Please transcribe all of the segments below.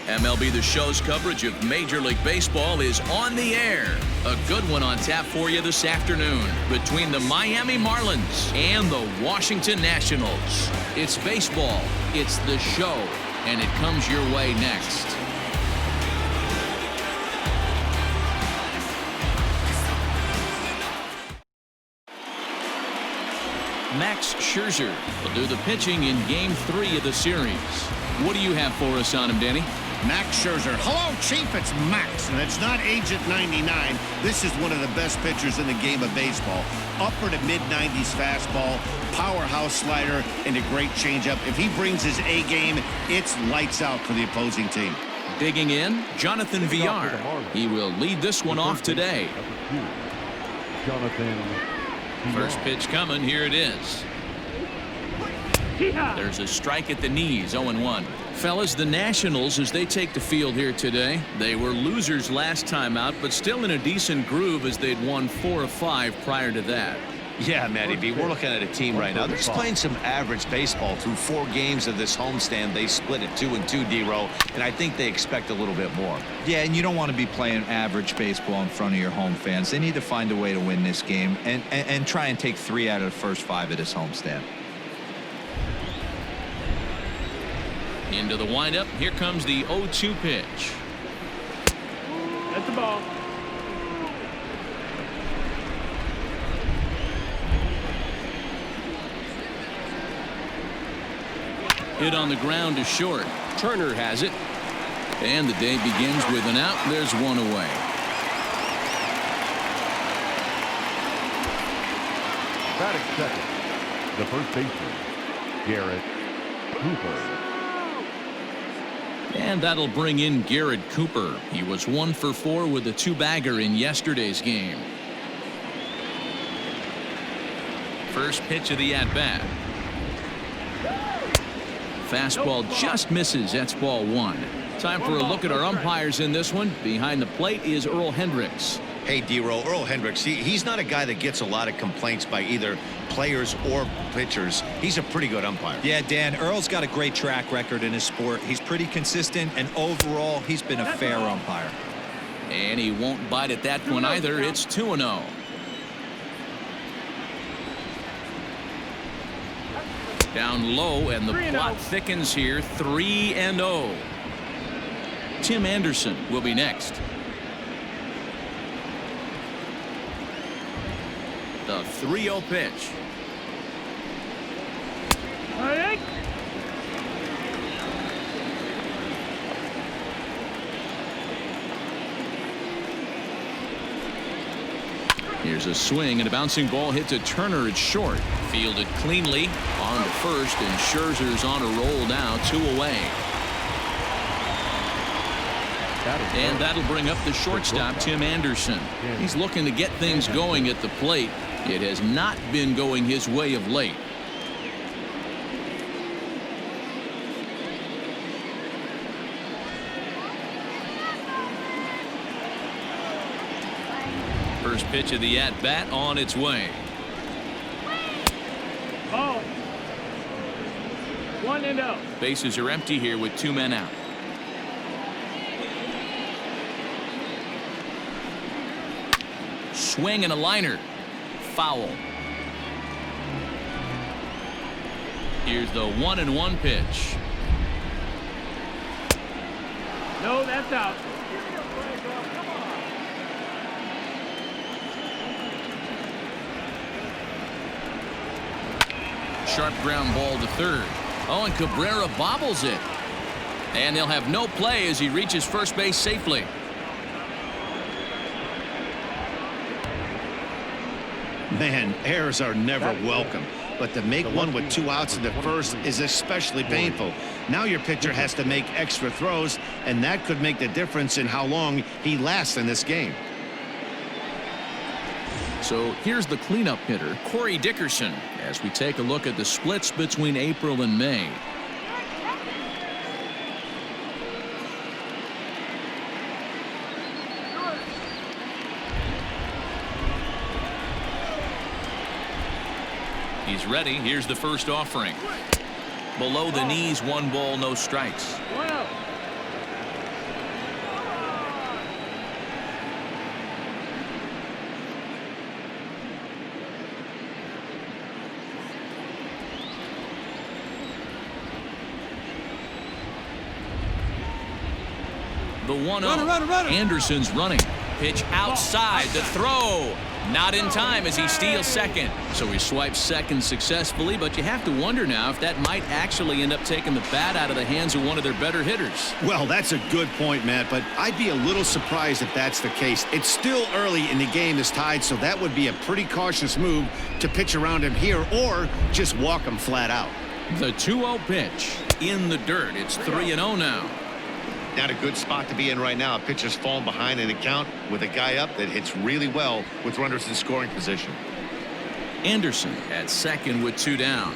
MLB The Show's coverage of Major League Baseball is on the air. A good one on tap for you this afternoon between the Miami Marlins and the Washington Nationals. It's baseball, it's the show, and it comes your way next. Max Scherzer will do the pitching in Game 3 of the series. What do you have for us on him, Danny? Max Scherzer. Hello, Chief. It's Max, and it's not Agent 99. This is one of the best pitchers in the game of baseball. Upper to mid-90s fastball, powerhouse slider, and a great changeup. If he brings his A game, it's lights out for the opposing team. Digging in, Jonathan Villar. He will lead this one off today. First pitch coming. Here it is. There's a strike at the knees. 0-1. Fellas, the Nationals, as they take the field here today, they were losers last time out, but still in a decent groove as they'd won 4 of 5 prior to that. Yeah, Matty B, we're looking at a team right now. They're just playing some average baseball through 4 games of this homestand. They split at 2-2, D-Row, and I think they expect a little bit more. Yeah, and you don't want to be playing average baseball in front of your home fans. They need to find a way to win this game and try and take 3 out of the first 5 of this homestand. Into the windup. Here comes the 0-2 pitch. That's the ball. Hit on the ground to short. Turner has it. And the day begins with an out. There's one away. Batting second, the first baseman, Garrett Cooper. And that'll bring in Garrett Cooper. He was 1 for 4 with a 2-bagger in yesterday's game. First pitch of the at-bat. Fastball just misses. That's ball 1. Time for a look at our umpires in this one. Behind the plate is Earl Hendricks. Hey, D-Row, Earl Hendricks, he's not a guy that gets a lot of complaints by either players or pitchers. He's a pretty good umpire. Yeah, Dan, Earl's got a great track record in his sport. He's pretty consistent, and overall, he's been a fair umpire. And he won't bite at that one either. It's 2-0. Down low, and the plot thickens here. 3-0. Tim Anderson will be next. The 3-0 pitch. Here's a swing and a bouncing ball hit to Turner at short. Fielded cleanly on to first, and Scherzer's on a roll now. 2 away. And that'll bring up the shortstop, Tim Anderson. He's looking to get things going at the plate. It has not been going his way of late. First pitch of the at-bat on its way. Oh. 1-0. Bases are empty here with 2 men out. Swing and a liner. Foul. Here's the 1-1 pitch. No, that's out. Sharp ground ball to third. Oh, and Cabrera bobbles it. And they'll have no play as he reaches first base safely. Man, errors are never welcome, but to make one with 2 outs in the first is especially painful. Now your pitcher has to make extra throws, and that could make the difference in how long he lasts in this game. So here's the cleanup hitter, Corey Dickerson, as we take a look at the splits between April and May. He's ready. Here's the first offering. Below the knees, 1 ball, no strikes. The 1-0. Runner. Anderson's running. Pitch outside. The throw. Not in time as he steals second. So he swipes second successfully, but you have to wonder now if that might actually end up taking the bat out of the hands of one of their better hitters. Well, that's a good point, Matt, but I'd be a little surprised if that's the case. It's still early and the game is tied, so that would be a pretty cautious move to pitch around him here or just walk him flat out. The 2-0 pitch in the dirt. It's 3-0 now. Not a good spot to be in right now. A pitcher's falling behind in the count with a guy up that hits really well with runners in scoring position. Anderson at second with 2 down.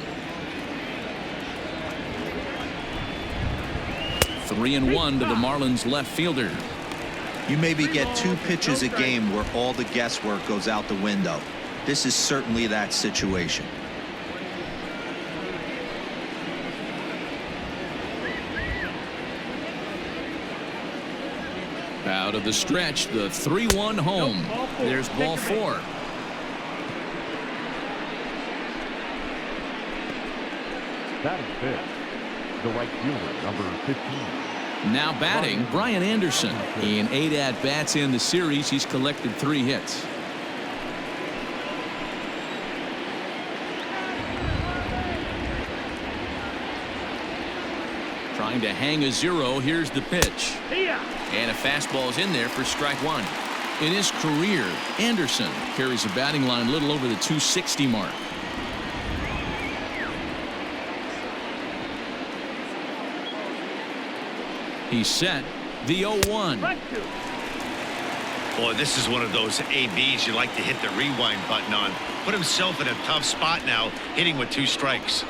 3-1 to the Marlins left fielder. You maybe get 2 pitches a game where all the guesswork goes out the window. This is certainly that situation. Out of the stretch, the 3-1 home. There's ball 4. Batting fifth, the right fielder, number 15. Now batting, Brian Anderson. In 8 at-bats in the series, he's collected 3 hits. Trying to hang a 0. Here's the pitch. And a fastball's in there for strike 1. In his career, Anderson carries a batting line a little over the 260 mark. He's set. The 0-1. Boy, this is one of those ABs you like to hit the rewind button on. Put himself in a tough spot now, hitting with 2 strikes.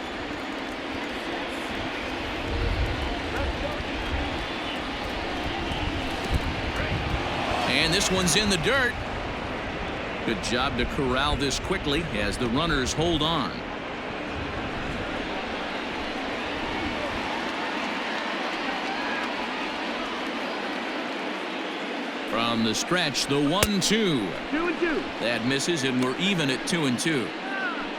And this one's in the dirt. Good job to corral this quickly as the runners hold on. From the stretch, the 1-2. 2-2. That misses, and we're even at 2-2.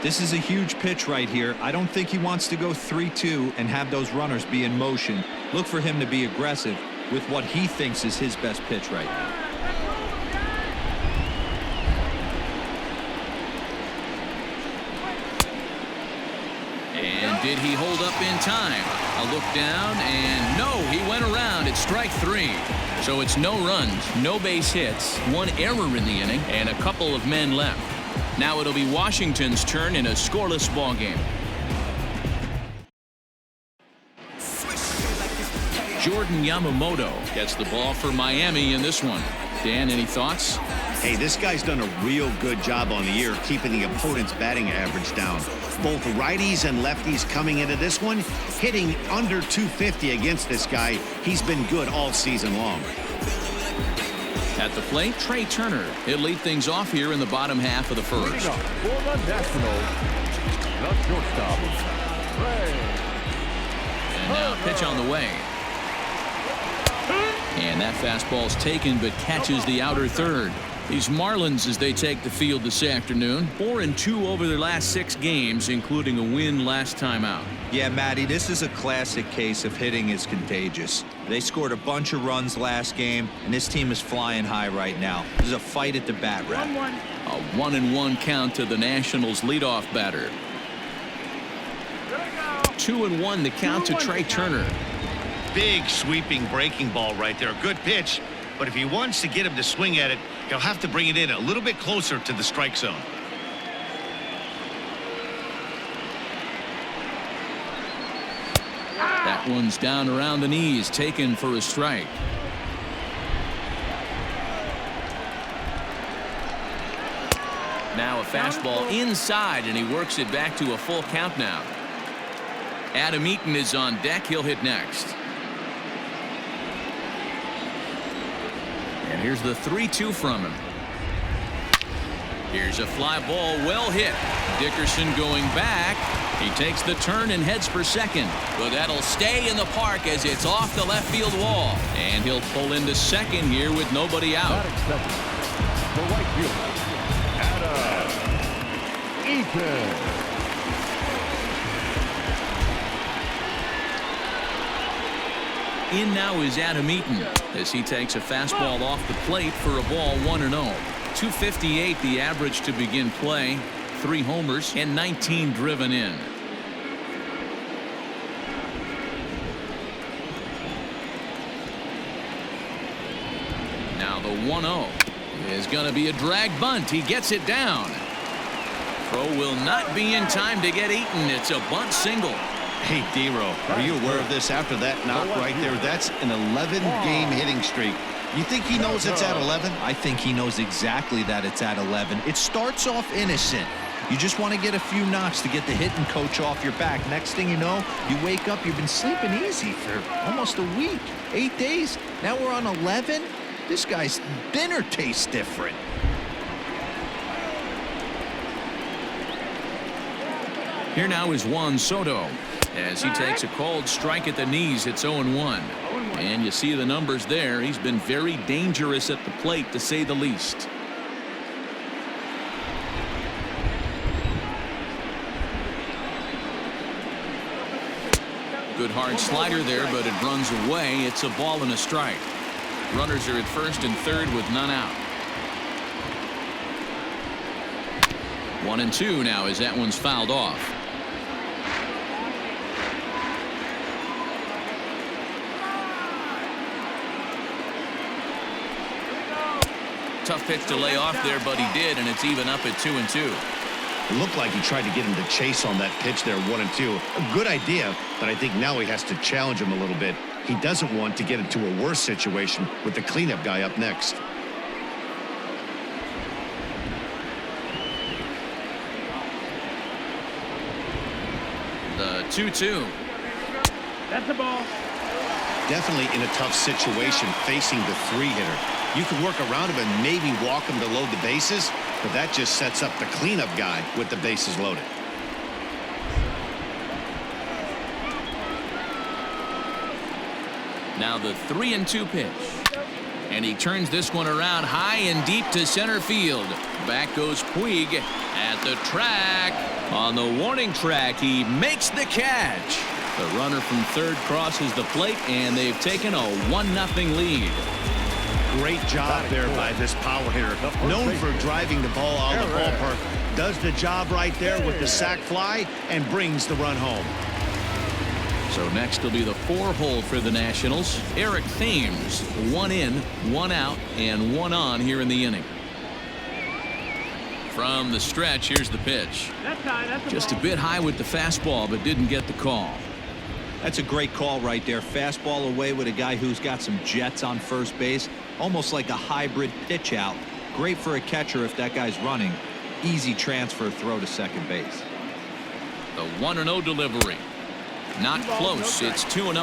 This is a huge pitch right here. I don't think he wants to go 3-2 and have those runners be in motion. Look for him to be aggressive with what he thinks is his best pitch right now. And did he hold up in time? A look down, and no, he went around. It's strike 3. So it's no runs, no base hits, 1 error in the inning, and a couple of men left. Now it'll be Washington's turn in a scoreless ball game. Jordan Yamamoto gets the ball for Miami in this one. Dan, any thoughts? Hey, this guy's done a real good job on the year keeping the opponent's batting average down. Both righties and lefties coming into this one, hitting under 250 against this guy. He's been good all season long. At the plate, Trey Turner. He'll lead things off here in the bottom half of the first. Leading up for the Nationals, the shortstop, Trey. And now pitch on the way. And that fastball's taken but catches the outer third. These Marlins, as they take the field this afternoon, 4-2 over their last 6 games, including a win last time out. Yeah, Matty, this is a classic case of hitting is contagious. They scored a bunch of runs last game, and this team is flying high right now. There's a fight at the bat rack. 1-1. A 1-1 count to the Nationals leadoff batter. 2-1 the count to Trey Turner. Big sweeping breaking ball right there. Good pitch. But if he wants to get him to swing at it, he'll have to bring it in a little bit closer to the strike zone. That one's down around the knees, taken for a strike. Now a fastball inside, and he works it back to a full count now. Adam Eaton is on deck. He'll hit next. And here's the 3-2 from him. Here's a fly ball, well hit. Dickerson going back. He takes the turn and heads for second. But that'll stay in the park as it's off the left field wall. And he'll pull into second here with nobody out. Batting second, the right fielder, Adam Eaton. In now is Adam Eaton as he takes a fastball off the plate for a ball 1-0. 258 the average to begin play. 3 homers and 19 driven in. Now the 1-0 is going to be a drag bunt. He gets it down. Throw will not be in time to get Eaton. It's a bunt single. Hey, D-Row, are you aware of this? After that knock right there, that's an 11-game hitting streak. You think he knows it's at 11? I think he knows exactly that it's at 11. It starts off innocent. You just want to get a few knocks to get the hitting coach off your back. Next thing you know, you wake up, you've been sleeping easy for almost a week, 8 days. Now we're on 11. This guy's dinner tastes different. Here now is Juan Soto as he takes a called strike at the knees. It's 0-1. And you see the numbers there. He's been very dangerous at the plate, to say the least. Good hard slider there, but it runs away. It's a ball and a strike. Runners are at first and third with none out. 1-2 now as that one's fouled off. Tough pitch to lay off there, but he did, and it's even up at 2-2. It looked like he tried to get him to chase on that pitch there, 1-2. A good idea, but I think now he has to challenge him a little bit. He doesn't want to get into a worse situation with the cleanup guy up next. The 2-2. That's a ball. Definitely in a tough situation facing the 3-hitter. You can work around him and maybe walk him to load the bases, but that just sets up the cleanup guy with the bases loaded. Now the 3-2 pitch. And he turns this one around high and deep to center field. Back goes Puig at the track. On the warning track, he makes the catch. The runner from third crosses the plate, and they've taken a 1-0 lead. Great job there by this power hitter. Known for driving the ball out of the ballpark. Does the job right there with the sac fly and brings the run home. So next will be the 4-hole for the Nationals. Eric Thames, 1 in, 1 out, and 1 on here in the inning. From the stretch, here's the pitch. That's high. That's Just a bit high with the fastball, but didn't get the call. That's a great call right there. Fastball away with a guy who's got some jets on first base. Almost like a hybrid pitch out. Great for a catcher if that guy's running. Easy transfer throw to second base. The 1-0 delivery. Not close. It's 2-0.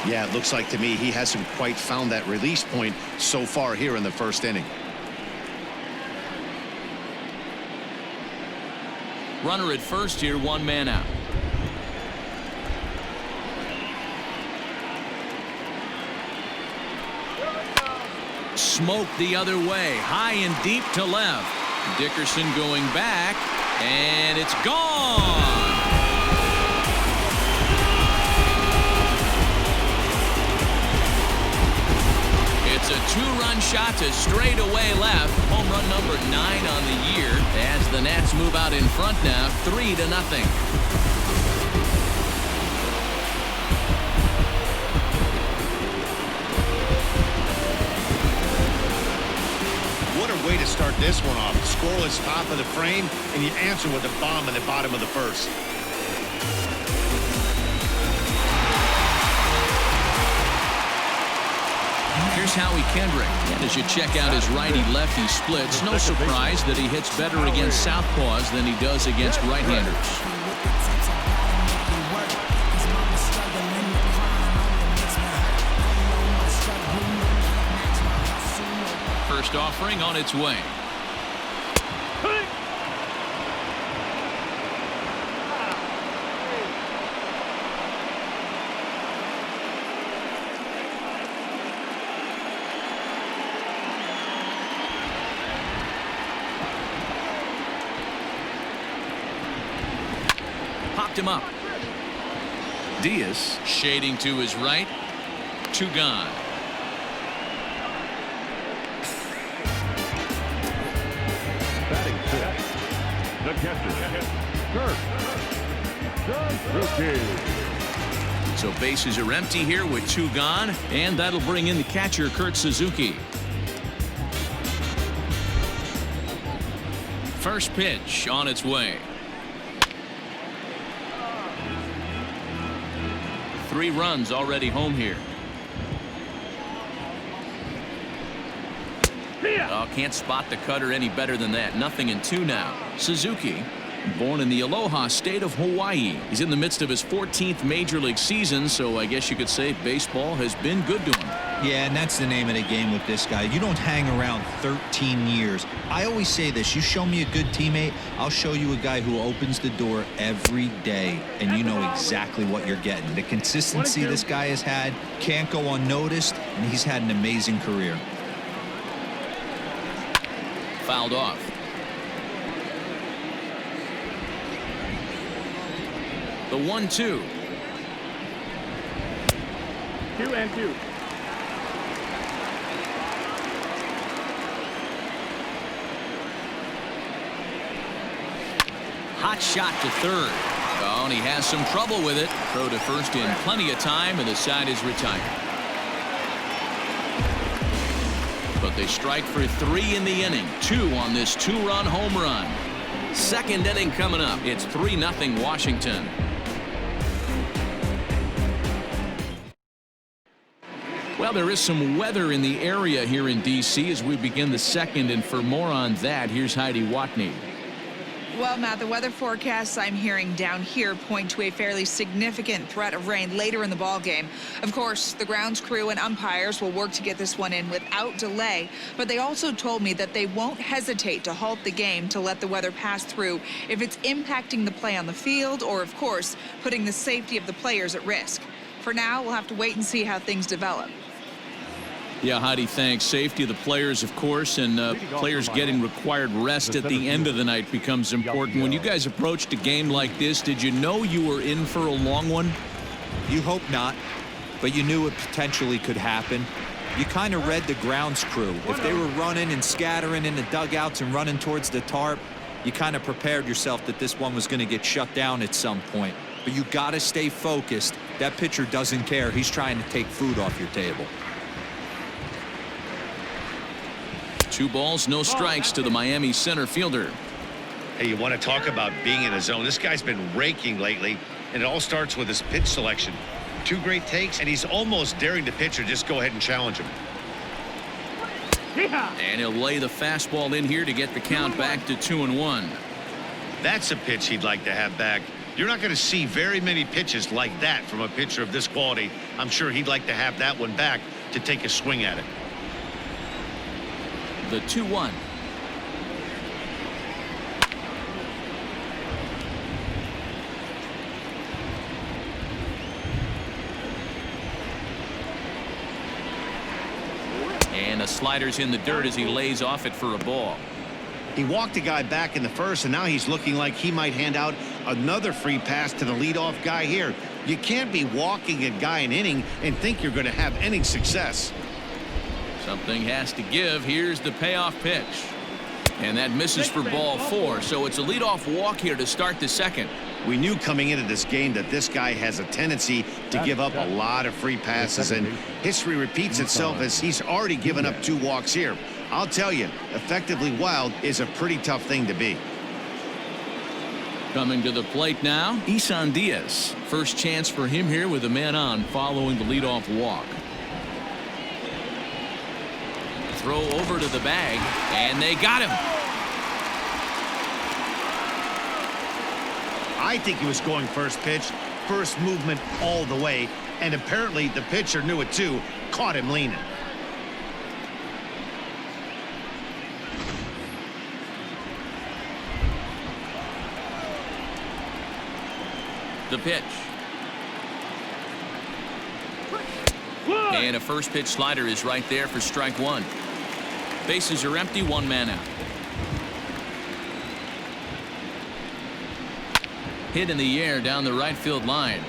Yeah, it looks like to me he hasn't quite found that release point so far here in the first inning. Runner at first here, 1 man out. Smoke the other way, high and deep to left. Dickerson going back, and it's gone. It's a 2-run shot to straightaway left. Home run number 9 on the year as the Nats move out in front now, 3-0. What a way to start this one off. Scoreless top of the frame, and you answer with a bomb in the bottom of the first. Here's Howie Kendrick. And as you check out his righty-lefty splits, no surprise that he hits better against southpaws than he does against right-handers. First offering on its way. Popped him up. Diaz shading to his right. 2 gone. Batting six. The catcher. Suzuki. So bases are empty here with 2 gone, and that'll bring in the catcher, Kurt Suzuki. First pitch on its way. 3 runs already home here. Oh, can't spot the cutter any better than that. 0-2 now. Suzuki, born in the Aloha state of Hawaii. He's in the midst of his 14th major league season, so I guess you could say baseball has been good to him. Yeah, and that's the name of the game with this guy. You don't hang around 13 years. I always say this: you show me a good teammate, I'll show you a guy who opens the door every day, and you know exactly what you're getting. The consistency this guy has had can't go unnoticed, and he's had an amazing career. Fouled off. The 1-2. 2-2. Hot shot to third. Oh, and he has some trouble with it. Throw to first in plenty of time, and the side is retired. But they strike for 3 in the inning. 2 on this 2-run home run. Second inning coming up. It's 3-0 Washington. Well, there is some weather in the area here in D.C. as we begin the second, and for more on that, here's Heidi Watney. Well, Matt, the weather forecasts I'm hearing down here point to a fairly significant threat of rain later in the ball game. Of course, the grounds crew and umpires will work to get this one in without delay, but they also told me that they won't hesitate to halt the game to let the weather pass through if it's impacting the play on the field or, of course, putting the safety of the players at risk. For now, we'll have to wait and see how things develop. Yeah, Heidi, thanks. Safety of the players, of course, and players getting required rest at the end of the night becomes important. When you guys approached a game like this, did you know you were in for a long one? You hope not, but you knew it potentially could happen. You kind of read the grounds crew. If they were running and scattering in the dugouts and running towards the tarp, you kind of prepared yourself that this one was going to get shut down at some point. But you got to stay focused. That pitcher doesn't care. He's trying to take food off your table. 2 balls, no strikes to the Miami center fielder. Hey, you want to talk about being in a zone? This guy's been raking lately, and it all starts with his pitch selection. 2 great takes, and he's almost daring the pitcher just go ahead and challenge him. And he'll lay the fastball in here to get the count back to 2-1. That's a pitch he'd like to have back. You're not going to see very many pitches like that from a pitcher of this quality. I'm sure he'd like to have that one back to take a swing at it. The 2-1. And a slider's in the dirt as he lays off it for a ball. He walked a guy back in the first, and now he's looking like he might hand out another free pass to the leadoff guy here. You can't be walking a guy an inning and think you're going to have inning success. Something has to give. Here's the payoff pitch. And that misses for ball 4. So it's a leadoff walk here to start the second. We knew coming into this game that this guy has a tendency to give up a lot of free passes, and history repeats itself as he's already given up 2 walks here. I'll tell you, effectively wild is a pretty tough thing to be. Coming to the plate now, Isan Diaz. First chance for him here with a man on following the leadoff walk. Throw over to the bag, and they got him. I think he was going first pitch, first movement all the way, and apparently the pitcher knew it too, caught him leaning. The pitch. And a first pitch slider is right there for strike 1. Bases are empty, 1 man out. Hit in the air down the right field line.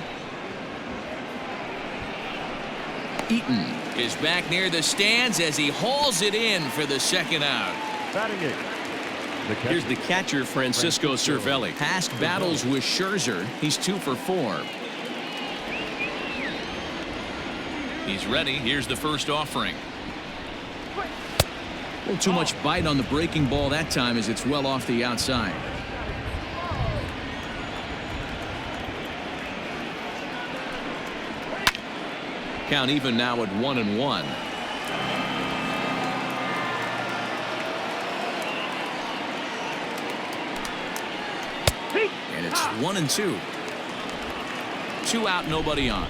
Eaton is back near the stands as he hauls it in for the second out. Batting it. Here's the catcher, Francisco Cervelli. Past battles with Scherzer, he's 2 for 4. He's ready. Here's the first offering. A little too much bite on the breaking ball that time as it's well off the outside. Count even now at 1-1. And it's 1-2. 2 out, nobody on.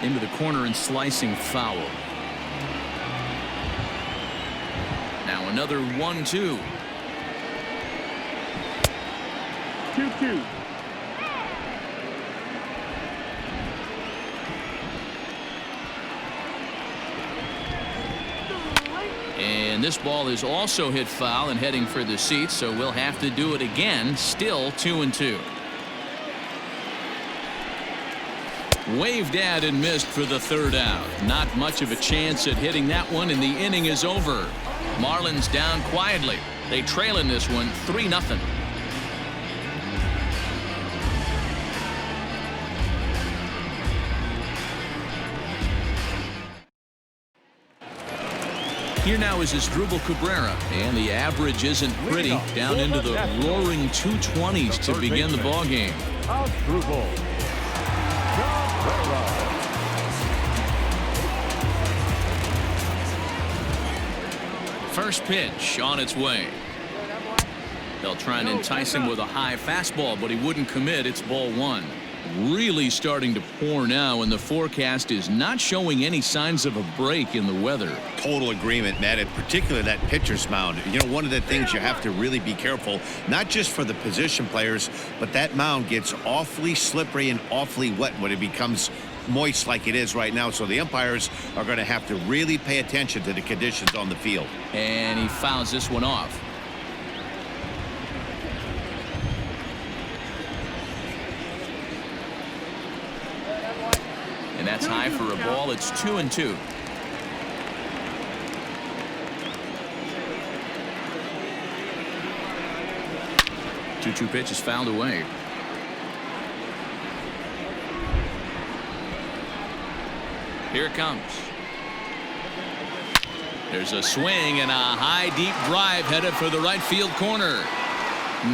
Into the corner and slicing foul. Now another 1-2. 2-2. And this ball is also hit foul and heading for the seats, so we'll have to do it again. Still 2-2. Waved at and missed for the third out. Not much of a chance at hitting that one, and the inning is over. Marlins down quietly. They trail in this one 3-0. Here now is Asdrubal Cabrera, and the average isn't pretty. Down into the roaring 220s to begin the ball game. Asdrubal Cabrera. First pitch on its way. They'll try and entice him with a high fastball, but he wouldn't commit. It's ball 1. Really starting to pour now, and the forecast is not showing any signs of a break in the weather. Total agreement, Matt, and particularly that pitcher's mound. You know, one of the things you have to really be careful, not just for the position players, but that mound gets awfully slippery and awfully wet when it becomes moist like it is right now. So the umpires are going to have to really pay attention to the conditions on the field. And he fouls this one off. And that's high for a ball. It's 2-2. Two pitch is fouled away. Here it comes. There's a swing and a high deep drive headed for the right field corner.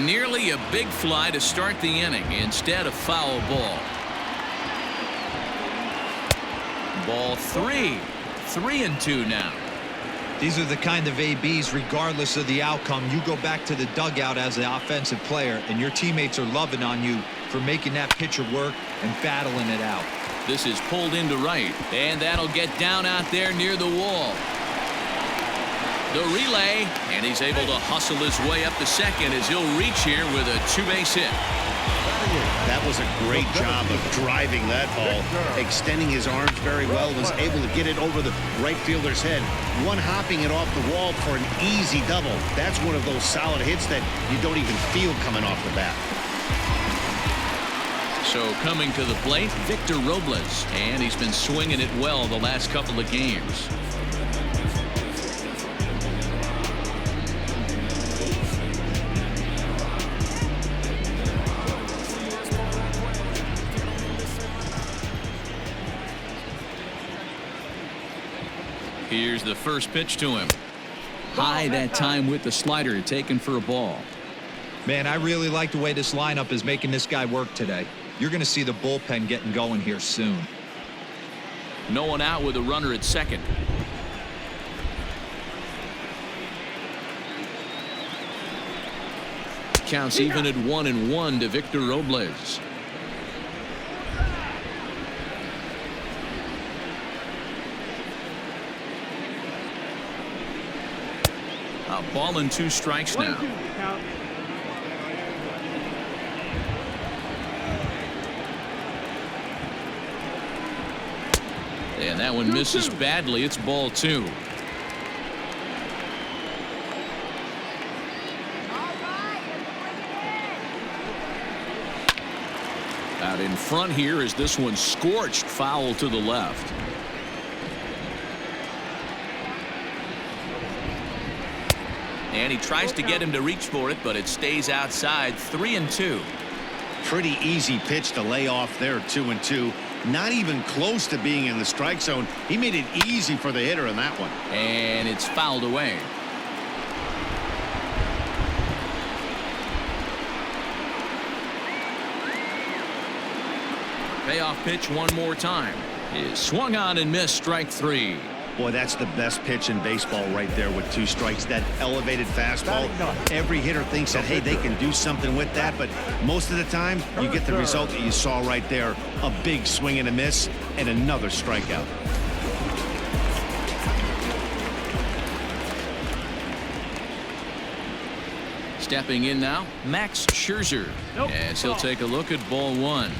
Nearly a big fly to start the inning. Instead, a foul ball. Ball 3. 3-2 now. These are the kind of ABs, regardless of the outcome. You go back to the dugout as the offensive player, and your teammates are loving on you for making that pitcher work and battling it out. This is pulled into right, and that'll get down out there near the wall. The relay, and he's able to hustle his way up to second as he'll reach here with a 2-base hit. That was a great job of driving that ball, extending his arms very well, was able to get it over the right fielder's head, one hopping it off the wall for an easy double. That's one of those solid hits that you don't even feel coming off the bat. So coming to the plate, Victor Robles, and he's been swinging it well the last couple of games. Here's the first pitch to him. High that time with the slider, taken for a ball. Man, I really like the way this lineup is making this guy work today. You're going to see the bullpen getting going here soon. No one out with a runner at second. Counts even at 1-1 to Victor Robles. A ball and 2 strikes now. And that one misses badly. It's ball 2. Out in front here is this one scorched foul to the left. And he tries to get him to reach for it, but it stays outside. 3-2. Pretty easy pitch to lay off there. 2-2. Not even close to being in the strike zone. He made it easy for the hitter in that one. And it's fouled away. Payoff pitch one more time. Is swung on and missed. Strike 3. Boy, that's the best pitch in baseball right there with 2 strikes. That elevated fastball. Every hitter thinks that, hey, they can do something with that, but most of the time you get the result that you saw right there. A big swing and a miss and another strikeout. Stepping in now, Max Scherzer. As he'll take a look at ball 1.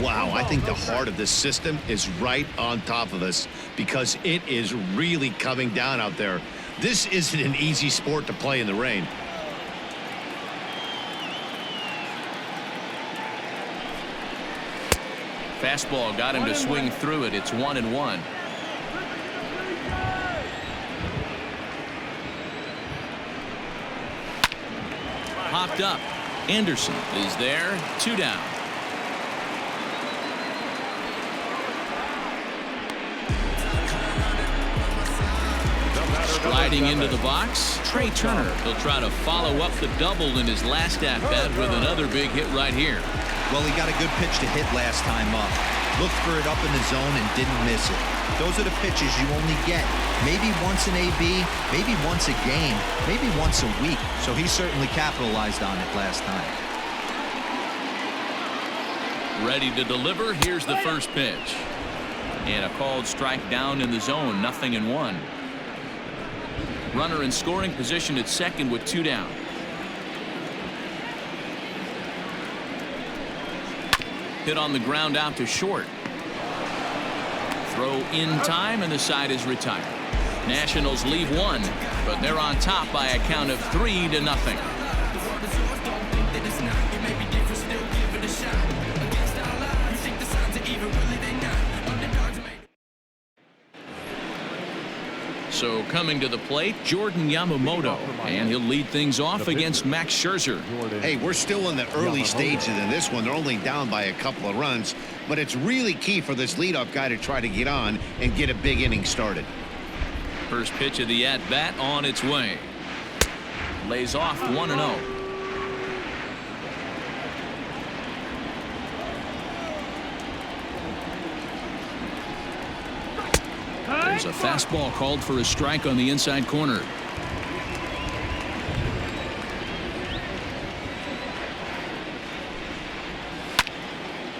Wow, I think the heart of this system is right on top of us because it is really coming down out there. This isn't an easy sport to play in the rain. Fastball got him to swing through it. It's 1-1. Popped up. Anderson is there. 2 down. Striding into the box, Trey Turner. He'll try to follow up the double in his last at-bat with another big hit right here. Well, he got a good pitch to hit last time up. Looked for it up in the zone and didn't miss it. Those are the pitches you only get. Maybe once an AB, maybe once a game, maybe once a week. So he certainly capitalized on it last time. Ready to deliver. Here's the first pitch. And a called strike down in the zone. 0-1. Runner in scoring position at second with 2 down. Hit on the ground out to short. Throw in time and the side is retired. Nationals leave 1, but they're on top by a count of 3-0. So coming to the plate, Jordan Yamamoto, and he'll lead things off against Max Scherzer. Hey, we're still in the early stages in this one. They're only down by a couple of runs, but it's really key for this leadoff guy to try to get on and get a big inning started. First pitch of the at-bat on its way. Lays off 1-0. There's a fastball called for a strike on the inside corner.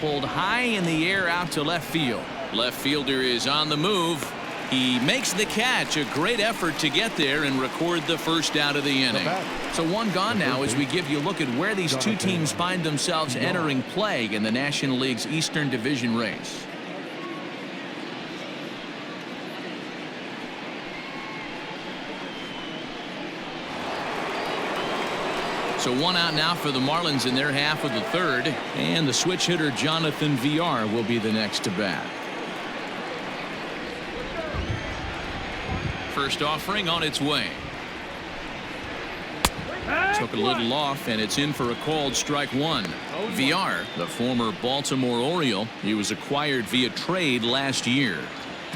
Pulled high in the air out to left field. Left fielder is on the move. He makes the catch. A great effort to get there and record the first out of the inning. So 1 gone now as we give you a look at where these 2 teams find themselves entering play in the National League's Eastern Division race. So 1 out now for the Marlins in their half of the 3rd, and the switch hitter Jonathan Villar will be the next to bat. First offering on its way. Took a little off, and it's in for a called strike 1. Villar, the former Baltimore Oriole, he was acquired via trade last year.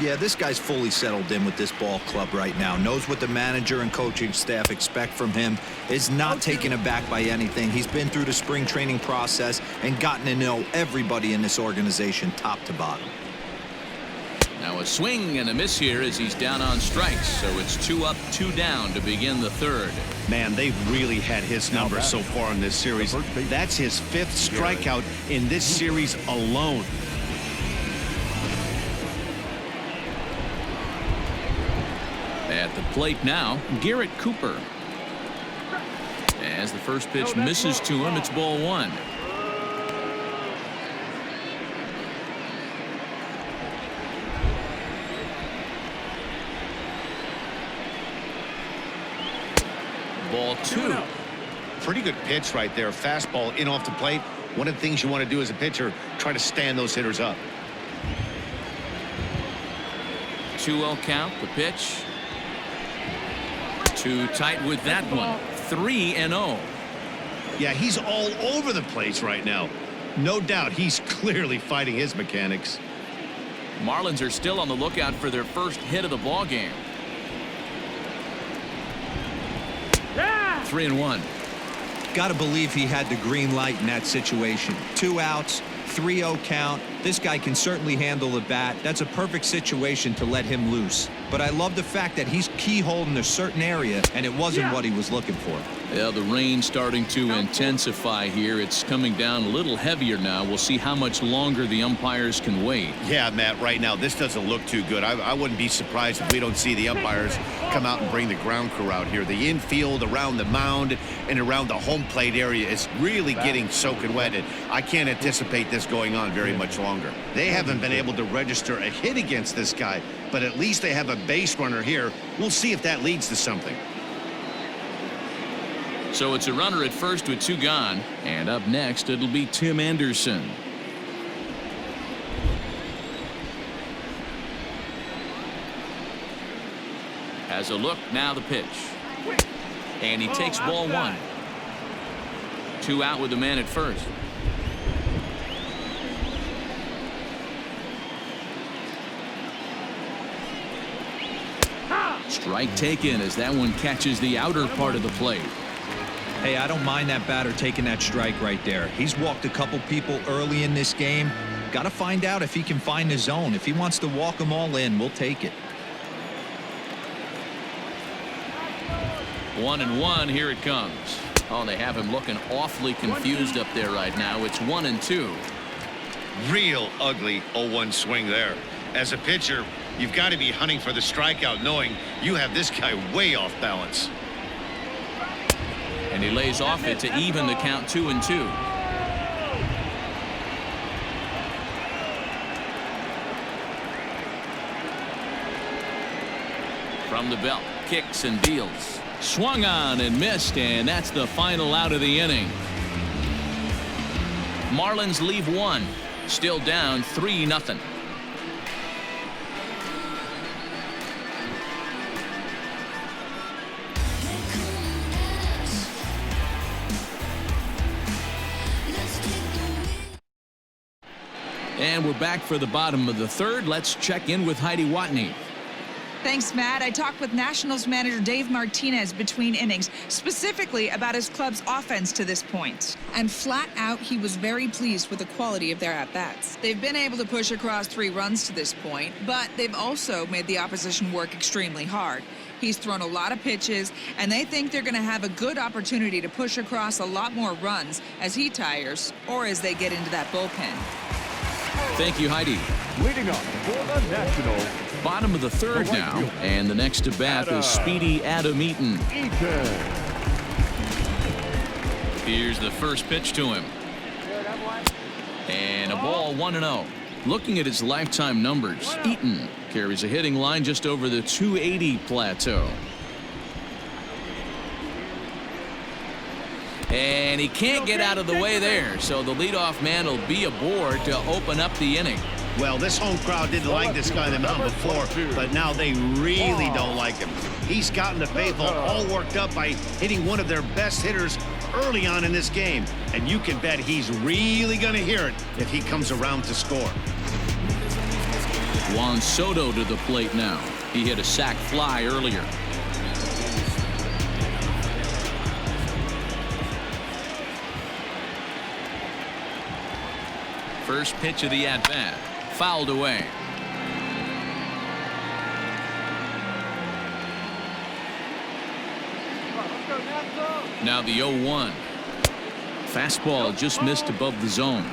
Yeah, this guy's fully settled in with this ball club right now. Knows what the manager and coaching staff expect from him. Is not taken aback by anything. He's been through the spring training process and gotten to know everybody in this organization top to bottom. Now a swing and a miss here as he's down on strikes. So it's 2 up, 2 down to begin the 3rd. Man, they've really had his numbers so far in this series. That's his 5th strikeout in this series alone. At the plate now, Garrett Cooper. As the first pitch misses to him, it's ball 1. Ball 2. Pretty good pitch right there. Fastball in off the plate. One of the things you want to do as a pitcher, try to stand those hitters up. 2-0 count, the pitch. Too tight with that one. 3-0. Yeah, he's all over the place right now. No doubt he's clearly fighting his mechanics. Marlins are still on the lookout for their first hit of the ball game. 3-1. Got to believe he had the green light in that situation. 2 outs, 3-0 count. This guy can certainly handle the bat. That's a perfect situation to let him loose. But I love the fact that he's keyholing a certain area, and it wasn't what he was looking for. Yeah, the rain starting to intensify here. It's coming down a little heavier now. We'll see how much longer the umpires can wait. Yeah, Matt, right now this doesn't look too good. I wouldn't be surprised if we don't see the umpires come out and bring the ground crew out here. The infield, around the mound, and around the home plate area is really getting soaking wet, and I can't anticipate this going on very much longer. They haven't been able to register a hit against this guy, but at least they have a base runner here. We'll see if that leads to something. So it's a runner at first with 2 gone, and up next it'll be Tim Anderson. Has a look, now the pitch. And he takes ball 1. 2 out with the man at first. Strike taken as that one catches the outer part of the plate. Hey, I don't mind that batter taking that strike right there. He's walked a couple people early in this game. Got to find out if he can find the zone. If he wants to walk them all in, we'll take it. 1-1, here it comes. Oh, they have him looking awfully confused up there right now. It's 1-2. Real ugly 0-1 swing there. As a pitcher, you've got to be hunting for the strikeout, knowing you have this guy way off balance. And he lays off it to even the count 2-2. From the belt, kicks and deals. Swung on and missed, and that's the final out of the inning. Marlins leave 1. Still down 3-0. And we're back for the bottom of the 3rd. Let's check in with Heidi Watney. Thanks, Matt. I talked with Nationals manager Dave Martinez between innings, specifically about his club's offense to this point. And flat out, he was very pleased with the quality of their at-bats. They've been able to push across 3 runs to this point, but they've also made the opposition work extremely hard. He's thrown a lot of pitches, and they think they're going to have a good opportunity to push across a lot more runs as he tires or as they get into that bullpen. Thank you, Heidi. Leading up for the Nationals. Bottom of the 3rd now, and the next to bat is speedy Adam Eaton. Here's the first pitch to him. And a ball 1-0. Looking at his lifetime numbers, Eaton carries a hitting line just over the 280 plateau. And he can't get out of the way there, so the leadoff man will be aboard to open up the inning. Well, this home crowd didn't like this guy on the mound before, but now they really don't like him. He's gotten the faithful all worked up by hitting one of their best hitters early on in this game, and you can bet he's really going to hear it if he comes around to score. Juan Soto to the plate now. He hit a sac fly earlier. First pitch of the at-bat. Fouled away. Now the 0-1. Fastball just missed above the zone.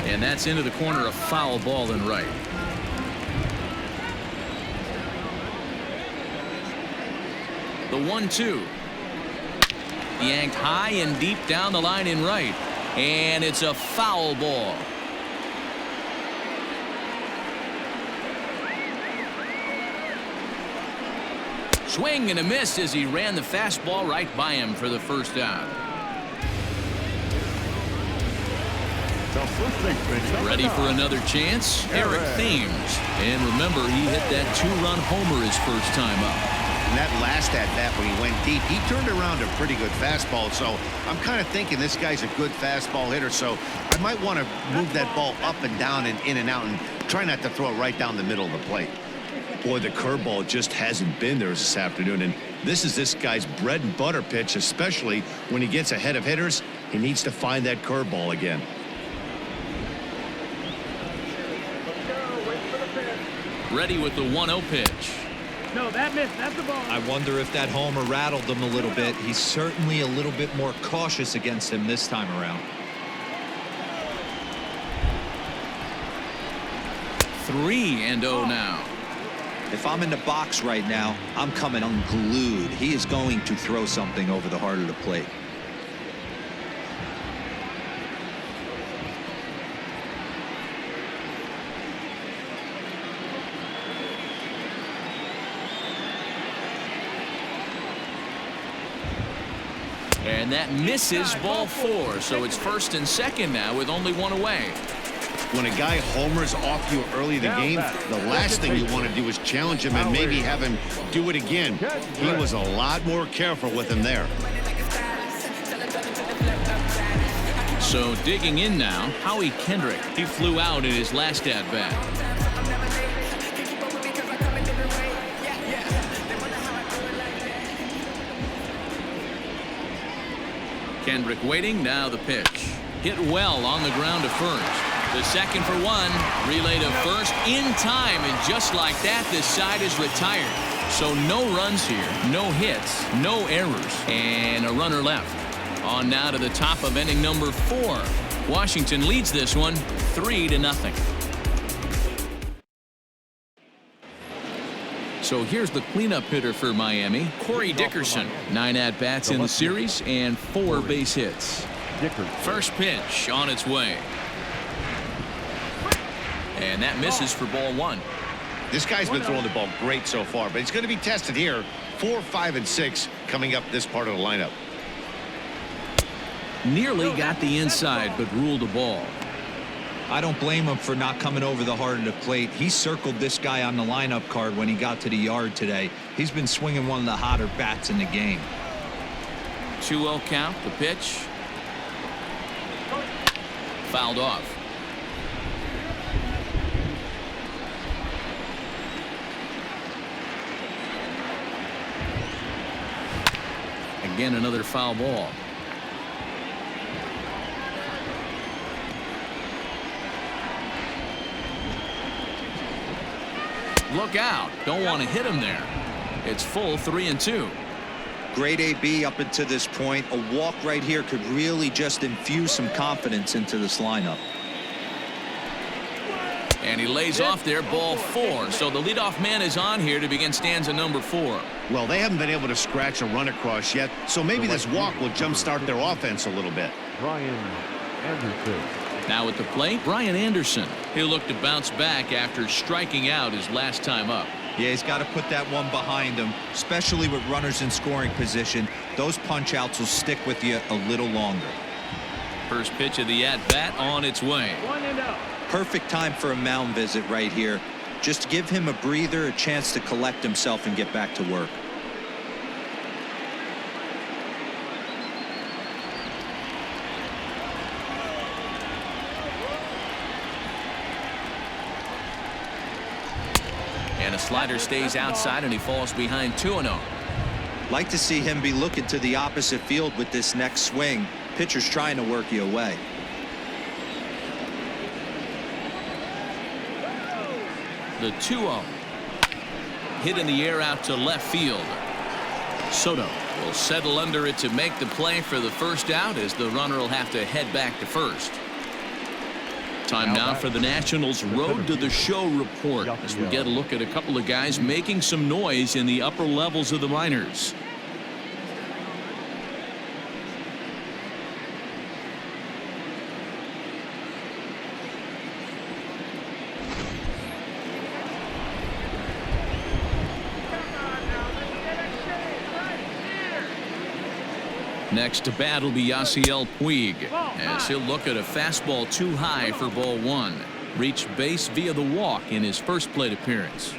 And that's into the corner, a foul ball and right. The 1-2. Yanked high and deep down the line in right. And it's a foul ball. Swing and a miss as he ran the fastball right by him for the first out. Ready for another chance? Eric Thames. And remember, he hit that 2-run homer his first time up. And that last at-bat when he went deep, he turned around a pretty good fastball. So I'm kind of thinking this guy's a good fastball hitter. So I might want to move that ball up and down and in and out and try not to throw it right down the middle of the plate. Boy, the curveball just hasn't been there this afternoon. And this is this guy's bread and butter pitch, especially when he gets ahead of hitters. He needs to find that curveball again. Ready with the 1-0 pitch. No, that missed. That's the ball. I wonder if that homer rattled him a little bit. He's certainly a little bit more cautious against him this time around. 3-0 now. If I'm in the box right now, I'm coming unglued. He is going to throw something over the heart of the plate. And that misses, ball 4. So it's first and second now with only one away. When a guy homers off you early in the game, the last thing you want to do is challenge him and maybe have him do it again. He was a lot more careful with him there. So digging in now, Howie Kendrick. He flew out in his last at-bat. Kendrick waiting, now the pitch. Hit well on the ground to first. The second for one, relay to first in time, and just like that, this side is retired. So no runs here, no hits, no errors, and a runner left. On now to the top of inning number 4. Washington leads this one 3-0. So here's the cleanup hitter for Miami, Corey Dickerson. 9 at-bats in the series and 4 base hits. First pitch on its way. And that misses for ball 1. This guy's been throwing the ball great so far, but he's going to be tested here. 4, 5, and 6 coming up this part of the lineup. Nearly got the inside, but ruled a ball. I don't blame him for not coming over the heart of the plate. He circled this guy on the lineup card when he got to the yard today. He's been swinging one of the hotter bats in the game. 2-0 count, the pitch. Fouled off. Again, another foul ball. Look out. Don't want to hit him there. It's full 3-2. Great AB up until this point. A walk right here could really just infuse some confidence into this lineup. And he lays off there, ball 4. So the leadoff man is on here to begin stanza number 4. Well, they haven't been able to scratch a run across yet, so maybe this walk will jumpstart their offense a little bit. Brian Anderson. Now at the plate, Brian Anderson. He'll look to bounce back after striking out his last time up. Yeah, he's got to put that one behind him, especially with runners in scoring position. Those punch outs will stick with you a little longer. First pitch of the at-bat on its way. 1-0. Perfect time for a mound visit right here. Just give him a breather, a chance to collect himself and get back to work. And a slider stays outside and he falls behind 2-0. Like to see him be looking to the opposite field with this next swing. Pitcher's trying to work you away. The 2-0. Hit in the air out to left field. Soto will settle under it to make the play for the first out as the runner will have to head back to first. Time now for the Nationals Road to the Show report as we get a look at a couple of guys making some noise in the upper levels of the minors. Next to bat will be Yasiel Puig, as he'll look at a fastball too high for ball one. Reached base via the walk in his first plate appearance.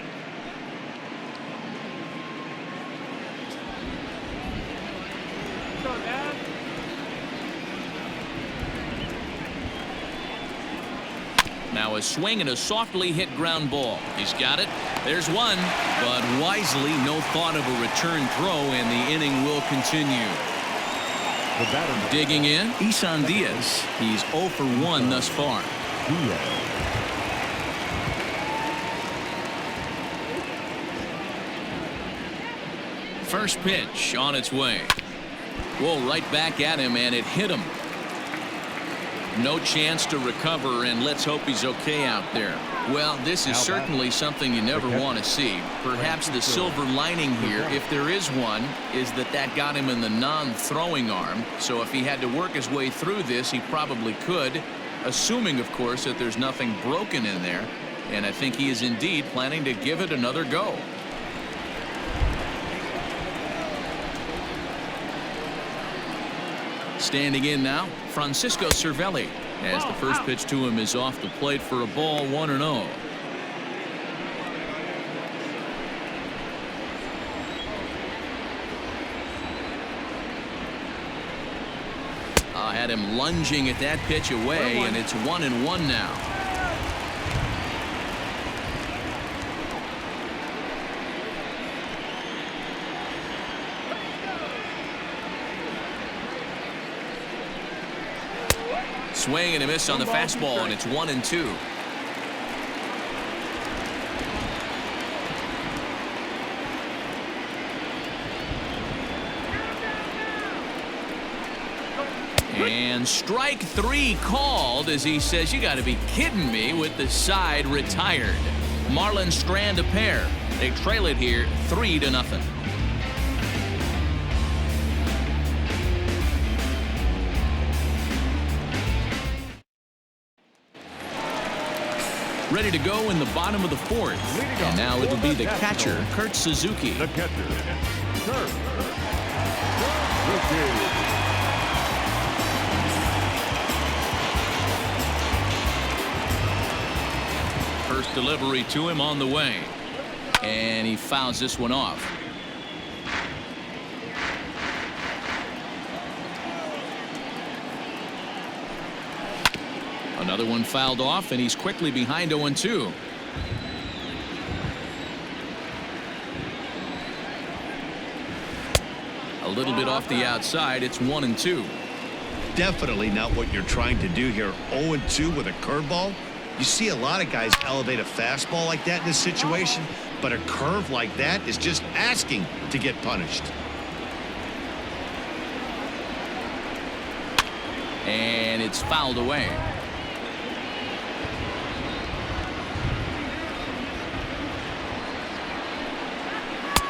Now a swing and a softly hit ground ball. He's got it. There's one, but wisely no thought of a return throw, and the inning will continue. Digging in, Isan Diaz. He's 0 for 1 thus far. First pitch on its way. Whoa, right back at him, and it hit him. No chance to recover, and let's hope he's okay out there. Well, this is certainly something you never want to see. Perhaps the silver lining here, if there is one, is that got him in the non-throwing arm. So if he had to work his way through this, he probably could, assuming, of course, that there's nothing broken in there. And I think he is indeed planning to give it another go. Standing in now, Francisco Cervelli, as the first pitch to him is off the plate for a ball, 1-0. Had him lunging at that pitch away, and it's 1-1 now. Swing and a miss on the fastball, and it's 1-2. And strike 3 called, as he says, you got to be kidding me, with the side retired. Marlins strand a pair. They trail it here 3-0. Ready to go in the bottom of the 4th. And now it'll be the catcher, Kurt Suzuki. The catcher, Kurt Suzuki. First delivery to him on the way. And he fouls this one off. Another one fouled off, and he's quickly behind 0-2. A little bit off the outside. It's 1-2. Definitely not what you're trying to do here. 0-2 with a curveball. You see a lot of guys elevate a fastball like that in this situation, but a curve like that is just asking to get punished. And it's fouled away.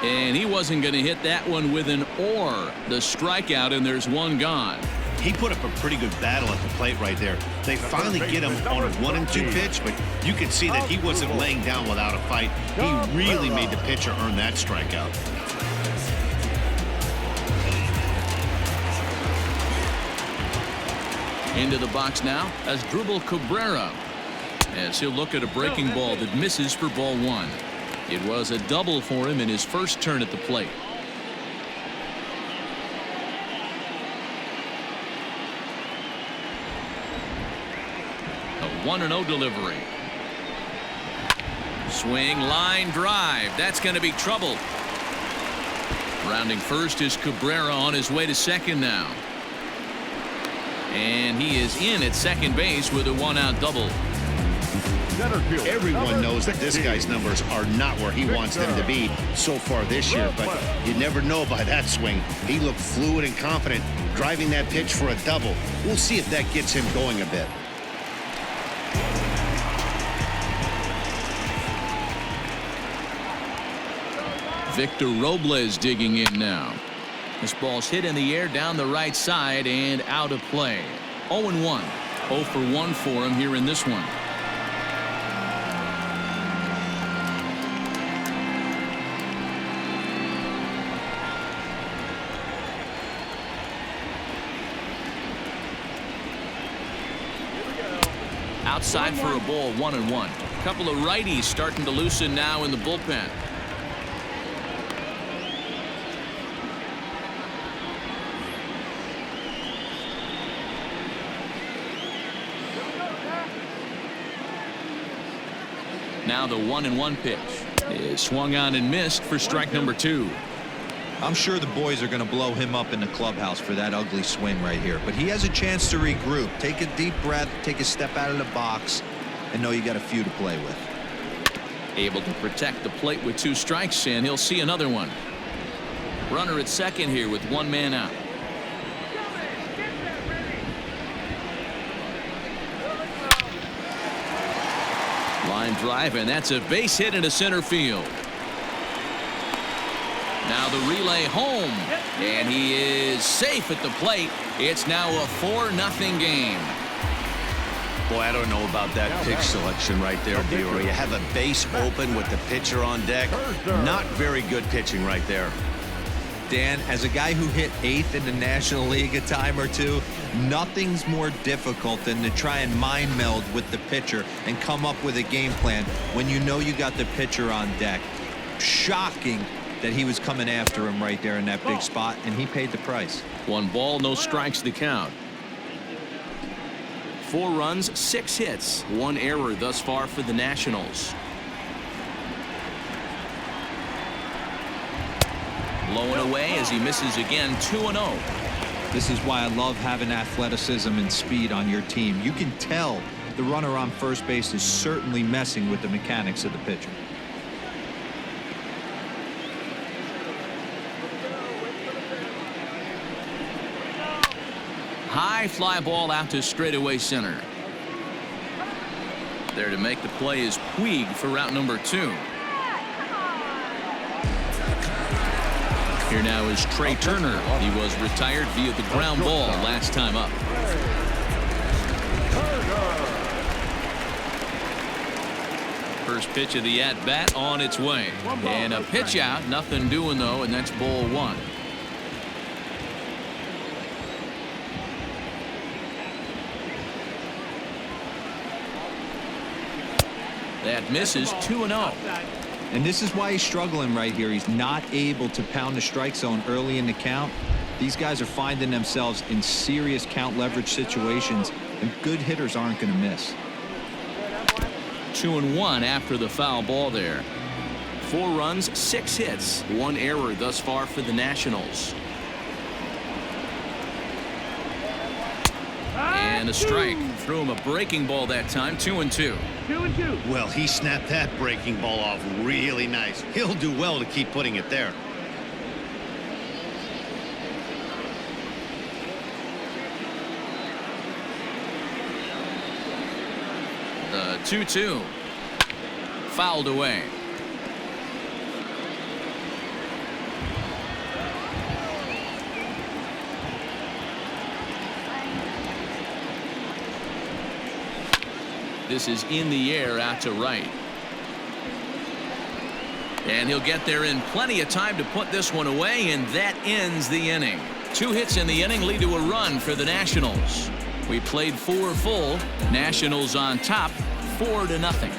And he wasn't going to hit that one with an or. The strikeout, and there's one gone. He put up a pretty good battle at the plate right there. They finally get him on a 1-2 pitch, but you could see that he wasn't laying down without a fight. He really made the pitcher earn that strikeout. Into the box now as Drupal Cabrera, as he'll look at a breaking ball that misses for ball 1. It was a double for him in his first turn at the plate. A 1-0 delivery. Swing, line drive. That's going to be trouble. Rounding first is Cabrera, on his way to second now. And he is in at second base with a 1-out double. Everyone knows that this guy's numbers are not where he wants them to be so far this year, but you never know by that swing. He looked fluid and confident, driving that pitch for a double. We'll see if that gets him going a bit. Victor Robles digging in now. This ball's hit in the air down the right side and out of play. 0-1. 0 for 1 for him here in this one. Outside for a ball, 1-1. A couple of righties starting to loosen now in the bullpen. Now the 1-1 pitch is swung on and missed for strike number 2. I'm sure the boys are going to blow him up in the clubhouse for that ugly swing right here, but he has a chance to regroup, take a deep breath, take a step out of the box, and know you got a few to play with. Able to protect the plate with 2 strikes, and he'll see another one. Runner at second here with 1 man out. Line drive, and that's a base hit into center field. Now the relay home, and he is safe at the plate. It's now a 4-0 game. Boy, I don't know about that pitch selection right there, D-Roy. You have a base open with the pitcher on deck. Not very good pitching right there. Dan, as a guy who hit 8th in the National League a time or two, nothing's more difficult than to try and mind meld with the pitcher and come up with a game plan when you know you got the pitcher on deck. Shocking that he was coming after him right there in that big spot, and he paid the price. 1 ball, no strikes the count. 4 runs, 6 hits, 1 error thus far for the Nationals. Blowing away as he misses again, 2-0. This is why I love having athleticism and speed on your team. You can tell the runner on first base is certainly messing with the mechanics of the pitcher. High fly ball out to straightaway center. There to make the play is Puig for route number 2. Here now is Trey Turner. He was retired via the ground ball last time up. First pitch of the at-bat on its way. And a pitch out. Nothing doing, though, and that's ball 1. That misses, 2-0. And this is why he's struggling right here. He's not able to pound the strike zone early in the count. These guys are finding themselves in serious count leverage situations, and good hitters aren't going to miss. 2-1 after the foul ball there. 4 runs, 6 hits, 1 error thus far for the Nationals. And a strike. Threw him a breaking ball that time. 2-2. 2-2. Well, he snapped that breaking ball off really nice. He'll do well to keep putting it there. The 2-2. Fouled away. This is in the air out to right. And he'll get there in plenty of time to put this one away, and that ends the inning. 2 hits in the inning lead to a run for the Nationals. We played 4 full. Nationals on top, 4-0.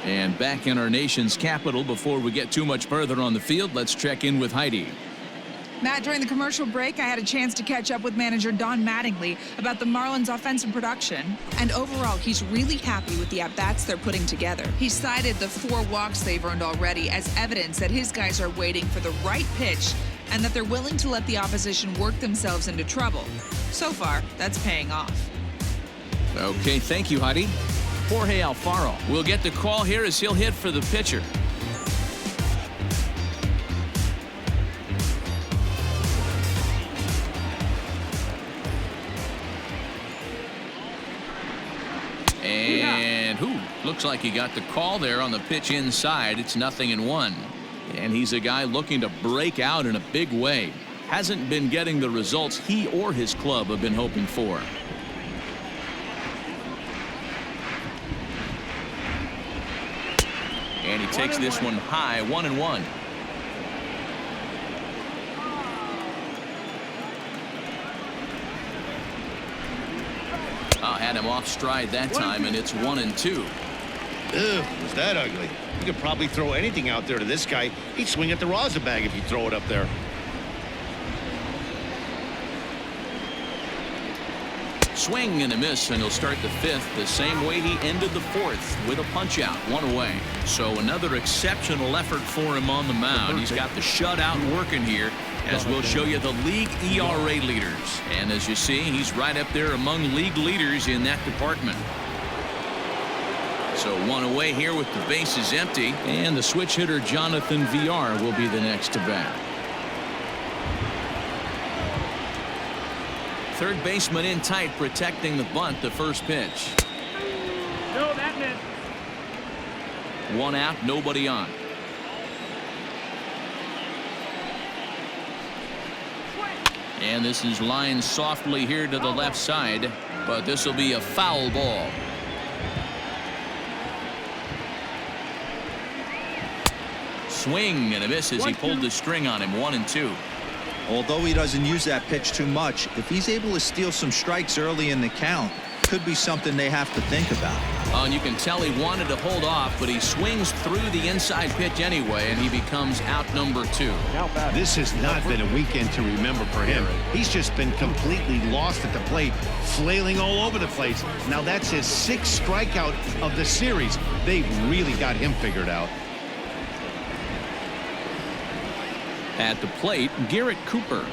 And back in our nation's capital, before we get too much further on the field, let's check in with Heidi. Matt, during the commercial break, I had a chance to catch up with manager Don Mattingly about the Marlins' offensive production. And overall, he's really happy with the at-bats they're putting together. He cited the 4 walks they've earned already as evidence that his guys are waiting for the right pitch and that they're willing to let the opposition work themselves into trouble. So far, that's paying off. Okay, thank you, Heidi. Jorge Alfaro will get the call here as he'll hit for the pitcher. And looks like he got the call there on the pitch inside. It's 0-1. And he's a guy looking to break out in a big way. Hasn't been getting the results he or his club have been hoping for. And he takes this one high, 1-1. had him off stride that time, and it's 1-2. Ugh, was that ugly? You could probably throw anything out there to this guy. He'd swing at the rosin bag if you throw it up there. Swing and a miss, and he'll start the fifth the same way he ended the fourth, with a punch out, 1 away. So another exceptional effort for him on the mound. He's got the shutout working here, as we'll show you the league ERA leaders. And as you see, he's right up there among league leaders in that department. So 1 away here with the bases empty, and the switch hitter Jonathan VR will be the next to bat. Third baseman in tight, protecting the bunt. The first pitch. No, that missed. 1 out, nobody on. And this is lined softly here to the left side, but this will be a foul ball. Swing and a miss as he pulled the string on him. 1-2. Although he doesn't use that pitch too much, if he's able to steal some strikes early in the count, could be something they have to think about. And you can tell he wanted to hold off, but he swings through the inside pitch anyway, and he becomes out number 2. This has not been a weekend to remember for him. He's just been completely lost at the plate, flailing all over the place. Now that's his 6th strikeout of the series. They've really got him figured out. At the plate, Garrett Cooper.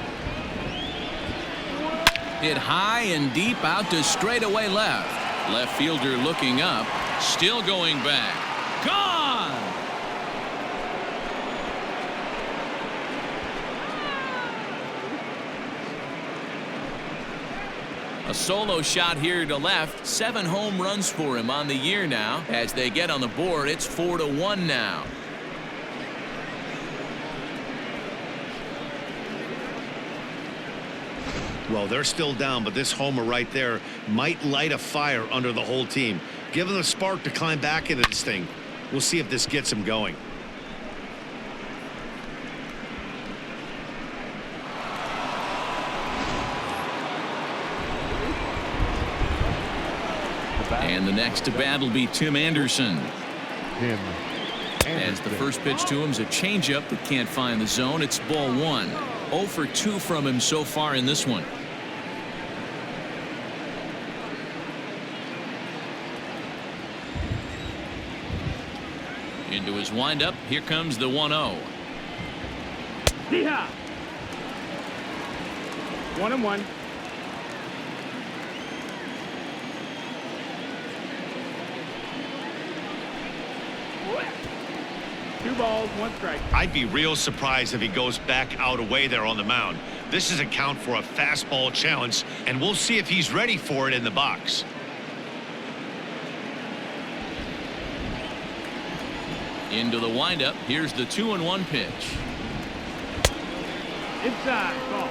Hit high and deep out to straightaway left. Left fielder looking up, still going back. Gone! A solo shot here to left. 7 home runs for him on the year now. As they get on the board, it's 4-1 now. Well, they're still down, but this homer right there might light a fire under the whole team. Give them a spark to climb back into this thing. We'll see if this gets them going. And the next to bat will be Tim Anderson. As the first pitch to him is a changeup that can't find the zone. It's ball 1. 0 for 2 from him so far in this one. Into his windup. Here comes the 1-0. Yeehaw! 1-1. Two balls, 1 strike. I'd be real surprised if he goes back out away there on the mound. This is a count for a fastball challenge, and we'll see if he's ready for it in the box. Into the windup. Here's the 2-1 pitch. Inside, ball.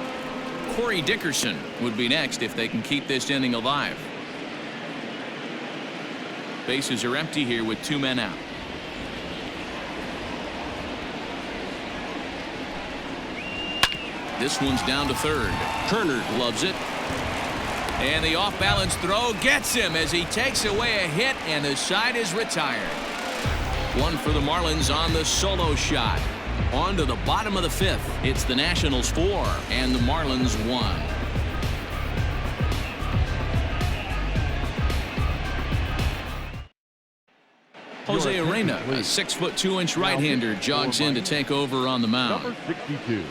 Corey Dickerson would be next if they can keep this inning alive. Bases are empty here with 2 men out. This one's down to third. Turner loves it. And the off-balance throw gets him as he takes away a hit, and the side is retired. 1 for the Marlins on the solo shot. On to the bottom of the 5th. It's the Nationals 4 and the Marlins 1. Jose Arena, a 6'2" right-hander, jogs in to take over on the mound. Number 62,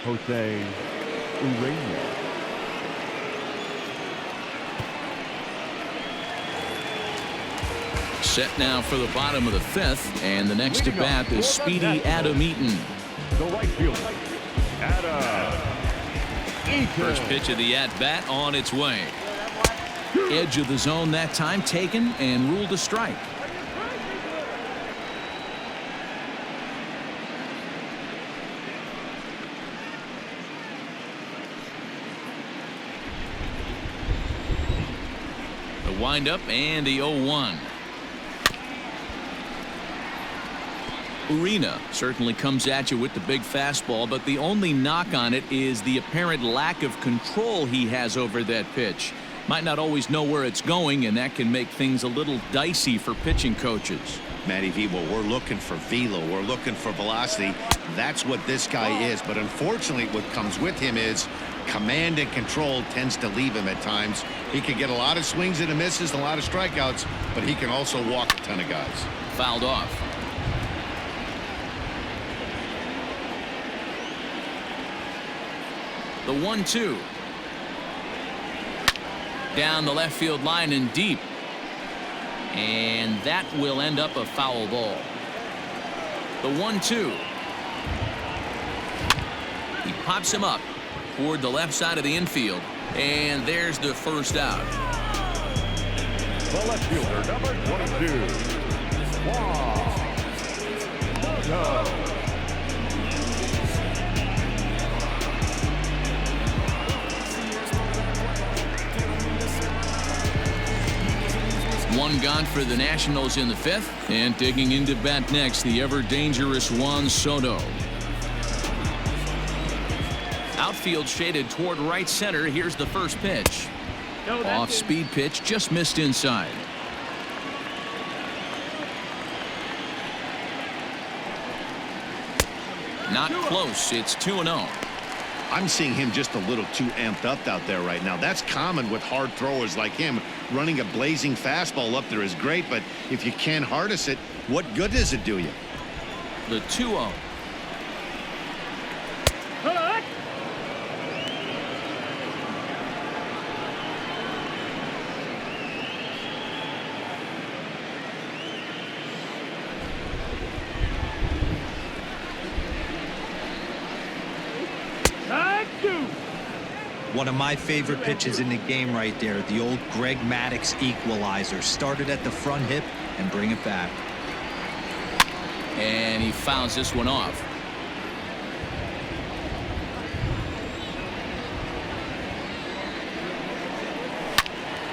Jose Urena. Set now for the bottom of the 5th, and the next to bat is speedy Adam Eaton. The right fielder, Adam Eaton. First pitch of the at-bat on its way. Edge of the zone that time taken and ruled a strike. The windup and the 0-1. Urena certainly comes at you with the big fastball, but the only knock on it is the apparent lack of control he has over that pitch. might not always know where it's going, and that can make things a little dicey for pitching coaches. Matty V, well, we're looking for velo. We're looking for velocity. That's what this guy is. But unfortunately, what comes with him is command and control tends to leave him at times. He can get a lot of swings and misses, a lot of strikeouts, but he can also walk a ton of guys. Fouled off. The 1-2. Down the left field line and deep. And that will end up a foul ball. The 1-2. He pops him up toward the left side of the infield. And there's the first out. The left fielder, number 22. Wow. One gone for the Nationals in the fifth. And digging into bat next, the ever-dangerous Juan Soto. Outfield shaded toward right center. Here's the first pitch. No, that's Off-speed pitch, just missed inside. Not close. It's 2-0. I'm seeing him just a little too amped up out there right now. That's common with hard throwers like him. Running a blazing fastball up there is great, but if you can't harness it, what good does it do you? The 2-0. Hook. One of my favorite pitches in the game right there. The old Greg Maddux equalizer. Started at the front hip and bring it back. And he fouls this one off.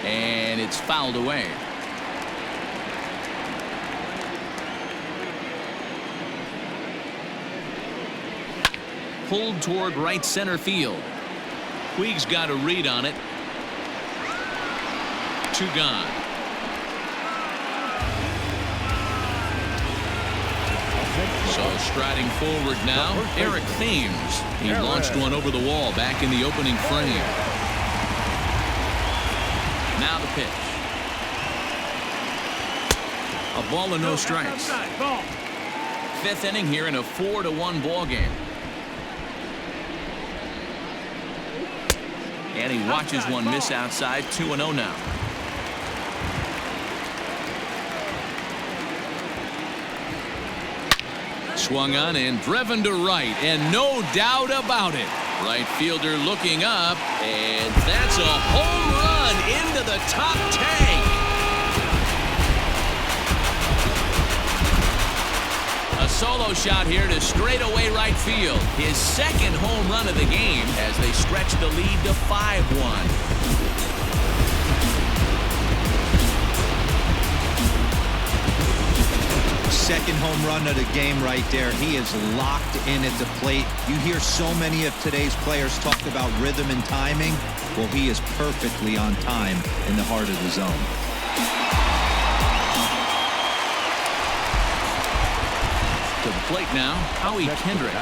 And it's fouled away. Pulled toward right center field. Puig's got a read on it. 2 gone. So striding forward now, Eric Thames. He launched one over the wall back in the opening frame. Now the pitch. A ball and no strikes. Fifth inning here in a 4-1 ball game. And he watches one miss outside. 2-0 now. Swung on and driven to right, and no doubt about it. Right fielder looking up, and that's a home run into the top tank. A solo shot here to straightaway right field. His second home run of the game as they stretch the lead to 5-1. Second home run of the game right there. He is locked in at the plate. You hear so many of today's players talk about rhythm and timing. Well, he is perfectly on time in the heart of the zone. To the plate now, Howie Kendrick.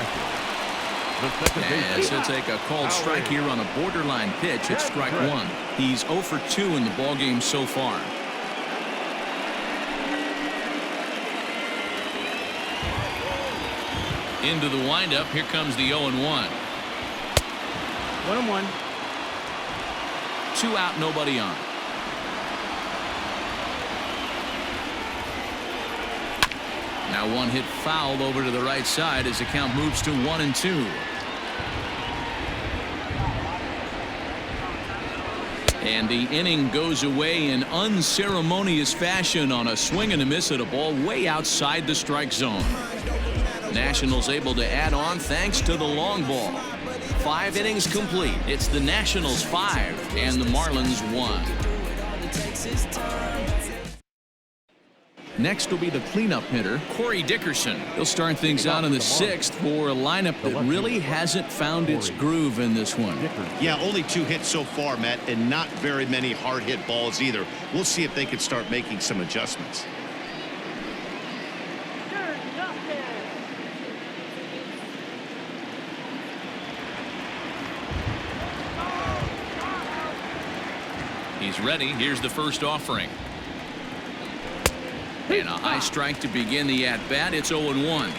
As he'll take a called strike here on a borderline pitch at strike 1. He's 0 for 2 in the ballgame so far. Into the windup. Here comes the 0-1. 1-1. 2 out, nobody on. Now one hit foul over to the right side as the count moves to 1-2. And the inning goes away in unceremonious fashion on a swing and a miss at a ball way outside the strike zone. Nationals able to add on thanks to the long ball. 5 innings complete. It's the Nationals 5 and the Marlins 1. Next will be the cleanup hitter, Corey Dickerson. He'll start things out in the 6th for a lineup that really hasn't found its groove in this one. Yeah, only 2 hits so far, Matt, and not very many hard hit balls either. We'll see if they can start making some adjustments. He's ready. Here's the first offering. And a high strike to begin the at-bat. It's 0-1.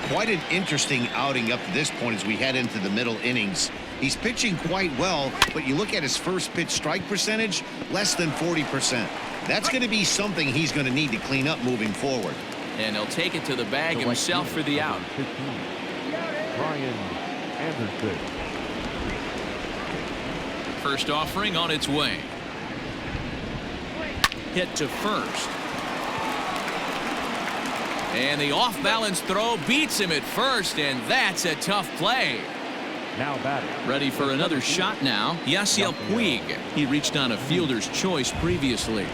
Quite an interesting outing up to this point as we head into the middle innings. He's pitching quite well, but you look at his first pitch strike percentage, less than 40%. That's going to be something he's going to need to clean up moving forward. And he'll take it to the bag himself for the out. Brian Anderson. First offering on its way. Hit to first. And the off-balance throw beats him at first, and that's a tough play. Now batting. Ready for another shot now. Yasiel Puig. He reached on a fielder's choice previously.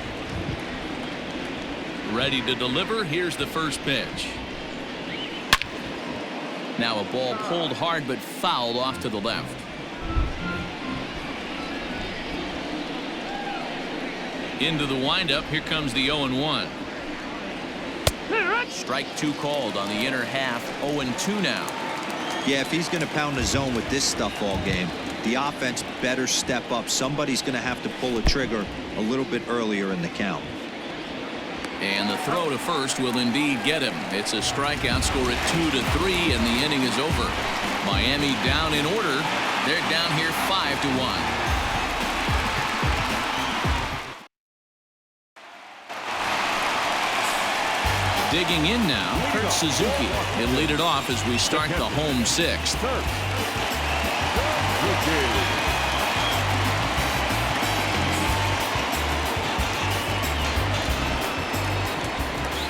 Ready to deliver. Here's the first pitch. Now a ball pulled hard but fouled off to the left. Into the windup. Here comes the 0-1. Strike 2 called on the inner half. 0-2 now. Yeah, if he's going to pound the zone with this stuff all game, the offense better step up. Somebody's going to have to pull a trigger a little bit earlier in the count. And the throw to first will indeed get him. It's a strikeout. Score at 2-3, and the inning is over. Miami down in order. They're down here 5-1. Digging in now, Kurt Suzuki. He'll lead it off as we start the home 6th.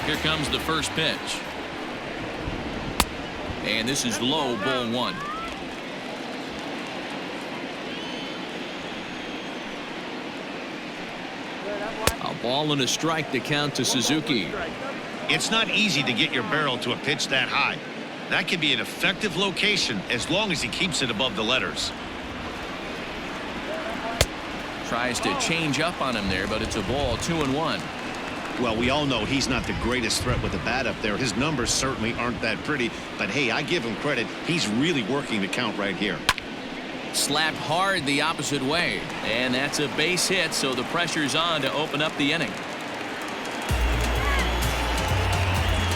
Here comes the first pitch. And this is low, ball 1. A ball and a strike to count to Suzuki. It's not easy to get your barrel to a pitch that high. That can be an effective location as long as he keeps it above the letters. Tries to change up on him there, but it's a ball. 2-1. Well, we all know he's not the greatest threat with the bat up there. His numbers certainly aren't that pretty, but hey, I give him credit. He's really working the count right here. Slapped hard the opposite way, and that's a base hit, so the pressure's on to open up the inning.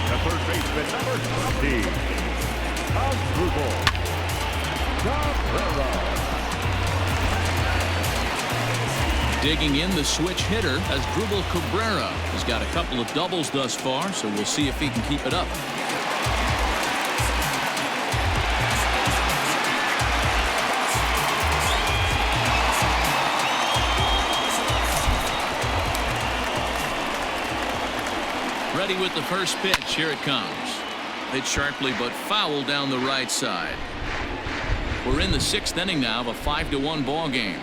The first baseman, number 20, Cabrera. Digging in, the switch hitter as Drupal Cabrera. He's got a couple of doubles thus far, so we'll see if he can keep it up. Ready with the first pitch. Here it comes. Hit sharply but foul down the right side. We're in the 6th inning now of a 5-1 ball game.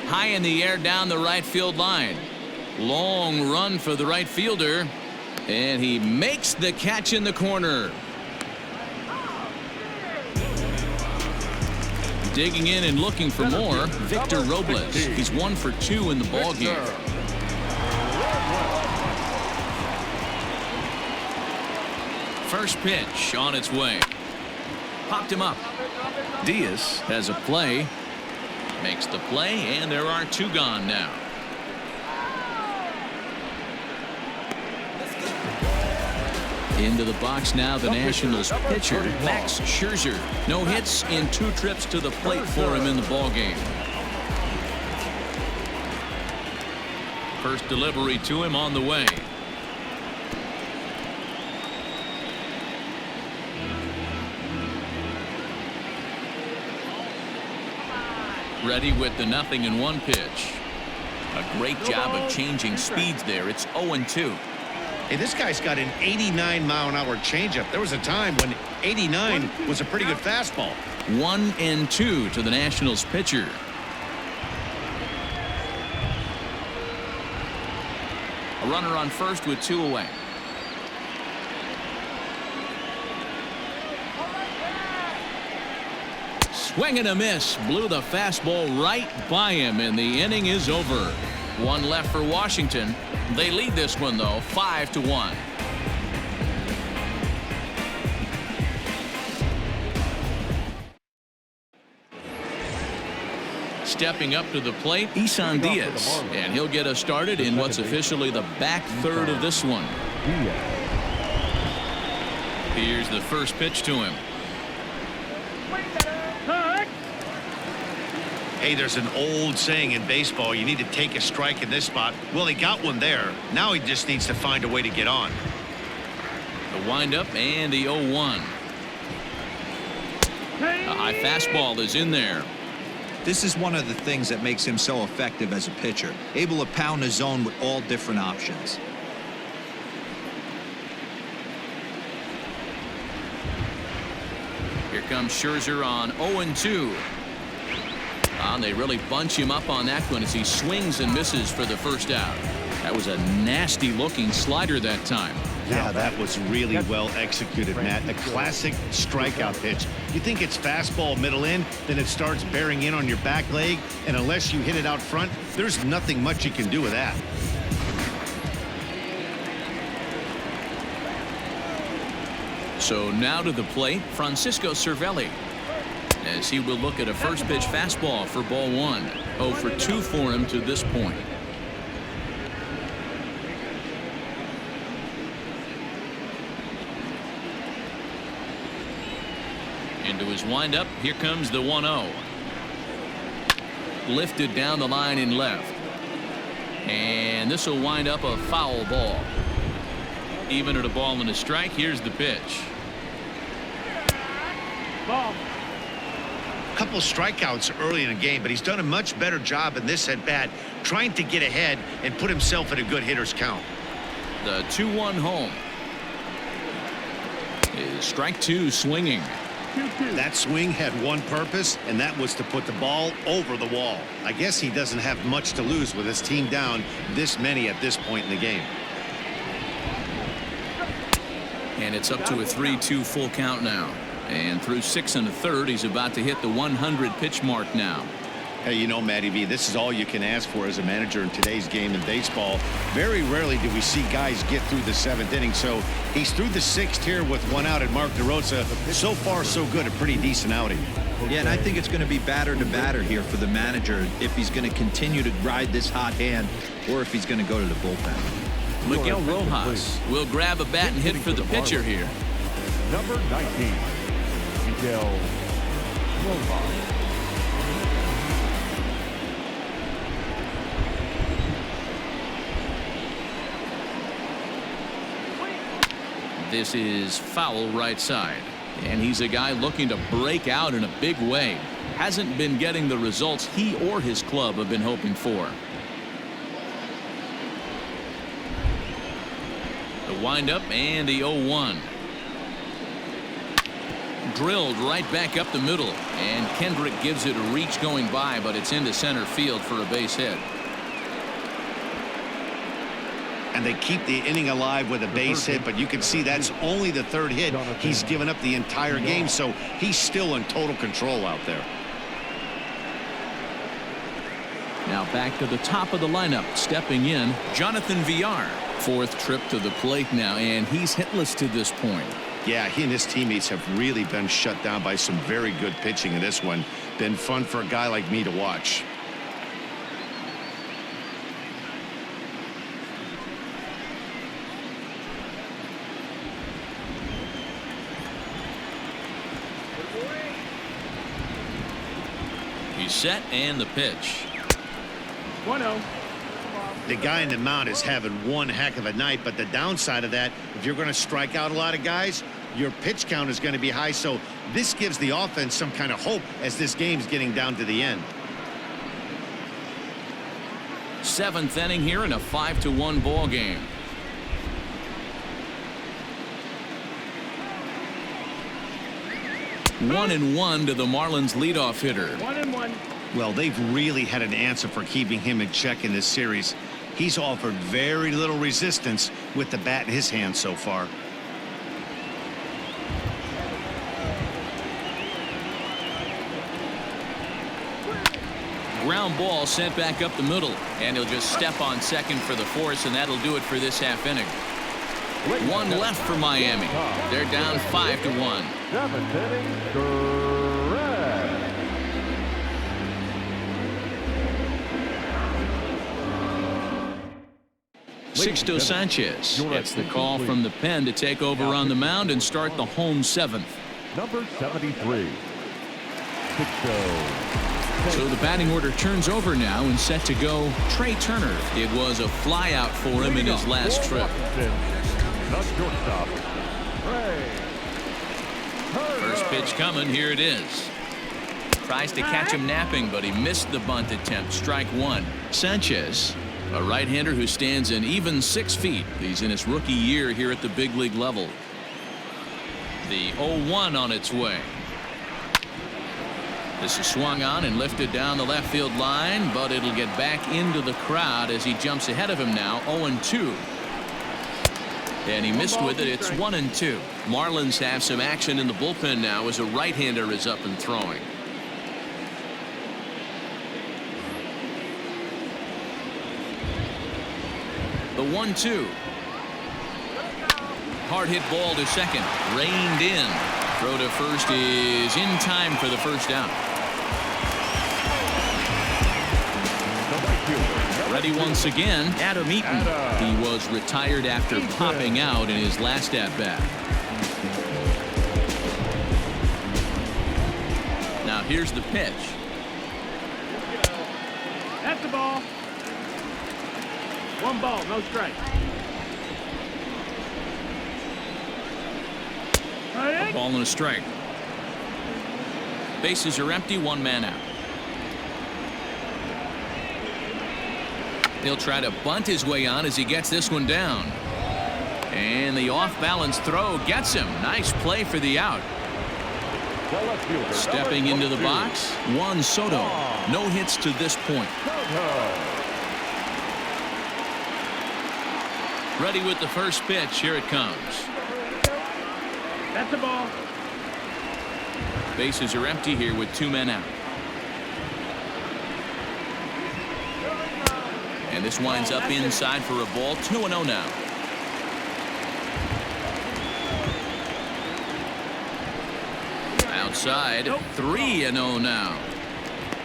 High in the air down the right field line. Long run for the right fielder, and he makes the catch in the corner. Digging in and looking for more, Victor Robles. He's 1 for 2 in the ball game. First pitch on its way. Popped him up. Diaz has a play. Makes the play, and there are 2 gone now. Into the box now, the Nationals pitcher, Max Scherzer. No hits in 2 trips to the plate for him in the ballgame. First delivery to him on the way. Ready with the 0-1 pitch. A great job of changing speeds there. It's 0-2. Hey, this guy's got an 89-mile-an-hour changeup. There was a time when 89 was a pretty good fastball. 1-2 to the Nationals pitcher. Runner on first with 2 away. Swing and a miss. Blew the fastball right by him, and the inning is over. 1 left for Washington. They lead this one, though, 5-1. Stepping up to the plate, Isan Diaz, and he'll get us started in what's officially the back third of this one. Here's the first pitch to him. Hey, there's an old saying in baseball, you need to take a strike in this spot. Well, he got one there. Now he just needs to find a way to get on. The windup and the 0-1. A high fastball is in there. This is one of the things that makes him so effective as a pitcher, able to pound the zone with all different options. Here comes Scherzer on 0-2. And they really bunch him up on that one as he swings and misses for the first out. That was a nasty looking slider that time. Yeah, that was really well executed, Matt. A classic strikeout pitch. You think it's fastball middle in, then it starts bearing in on your back leg, and unless you hit it out front, there's nothing much you can do with that. So now to the plate, Francisco Cervelli, as he will look at a first pitch fastball for ball 1. 0 for 2 for him to this point. Into his windup, here comes the 1-0. Lifted down the line in left. And this will wind up a foul ball. Even at a ball and a strike, here's the pitch. Ball. Couple strikeouts early in the game, but he's done a much better job in this at bat, trying to get ahead and put himself in a good hitter's count. The 2-1 home. Is strike 2 swinging. 2-2. That swing had one purpose, and that was to put the ball over the wall. I guess he doesn't have much to lose with his team down this many at this point in the game. And it's up to a 3-2 full count now. And through 6 1/3, he's about to hit the 100 pitch mark now. Hey, you know, Matty V, this is all you can ask for as a manager in today's game in baseball. Very rarely do we see guys get through the 7th inning. So he's through the 6th here with 1 out, and Mark DeRosa, so far so good, a pretty decent outing. Yeah, and I think it's going to be batter to batter here for the manager if he's going to continue to ride this hot hand or if he's going to go to the bullpen. Miguel Rojas will grab a bat and hit for the pitcher here. Number 19, Miguel Rojas. This is foul right side. And he's a guy looking to break out in a big way. Hasn't been getting the results he or his club have been hoping for. The windup and the 0-1. Drilled right back up the middle. And Kendrick gives it a reach going by, but it's into center field for a base hit. And they keep the inning alive with a base hit, but you can see that's only the 3rd hit he's given up the entire game, so he's still in total control out there. Now back to the top of the lineup, stepping in, Jonathan Villar. 4th trip to the plate now, and he's hitless to this point. Yeah, he and his teammates have really been shut down by some very good pitching in this one. Been fun for a guy like me to watch. He's set and the pitch. 1-0. The guy in the mound is having one heck of a night, but the downside of that, if you're going to strike out a lot of guys, your pitch count is going to be high. So this gives the offense some kind of hope as this game's getting down to the end. 7th inning here in a 5-1 ball game. One and one to the Marlins leadoff hitter. 1-1. Well, they've really had an answer for keeping him in check in this series. He's offered very little resistance with the bat in his hand so far. Ground ball sent back up the middle, and he'll just step on second for the force, and that'll do it for this half inning. One left for Miami. They're down 5-1. 7th inning, correct. Sixto Sanchez gets the call from the pen to take over on the mound and start the home 7th. Number 73, Sixto. So the batting order turns over now and set to go Trey Turner. It was a flyout for him in his last trip. The shortstop, Trey Turner. First pitch coming. Here it is. Tries to catch him napping, but he missed the bunt attempt. Strike one. Sanchez, a right-hander who stands an even 6 feet. He's in his rookie year here at the big league level. The 0-1 on its way. This is swung on and lifted down the left field line, but it'll get back into the crowd as he jumps ahead of him now. 0-2. And he missed with it. It's 1-2. Marlins have some action in the bullpen now as a right-hander is up and throwing. The 1-2. Hard hit ball to second. Reined in. Throw to first is in time for the first down. Ready once again, Adam Eaton. He was retired after popping out in his last at-bat. Now here's the pitch. That's the ball. 1 ball, no strike. A ball and a strike. Bases are empty, 1 man out. He'll try to bunt his way on as he gets this one down. And the off-balance throw gets him. Nice play for the out. Stepping into the box, Juan Soto. No hits to this point. Ready with the first pitch. Here it comes. That's the ball. Bases are empty here with 2 men out. And this winds up inside for a ball. 2-0 now. Outside, 3-0 now.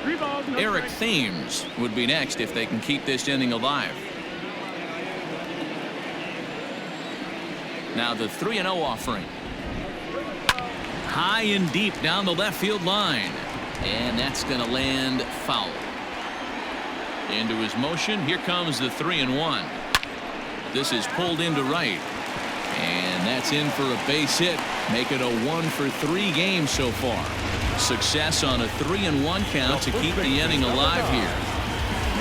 3 balls, no Eric strike. Thames would be next if they can keep this inning alive. Now the 3-0 offering. High and deep down the left field line. And that's going to land foul. Into his motion. Here comes the 3-1. This is pulled into right. And that's in for a base hit. Make it a 1-for-3 game so far. Success on a 3-1 count to keep the inning alive here.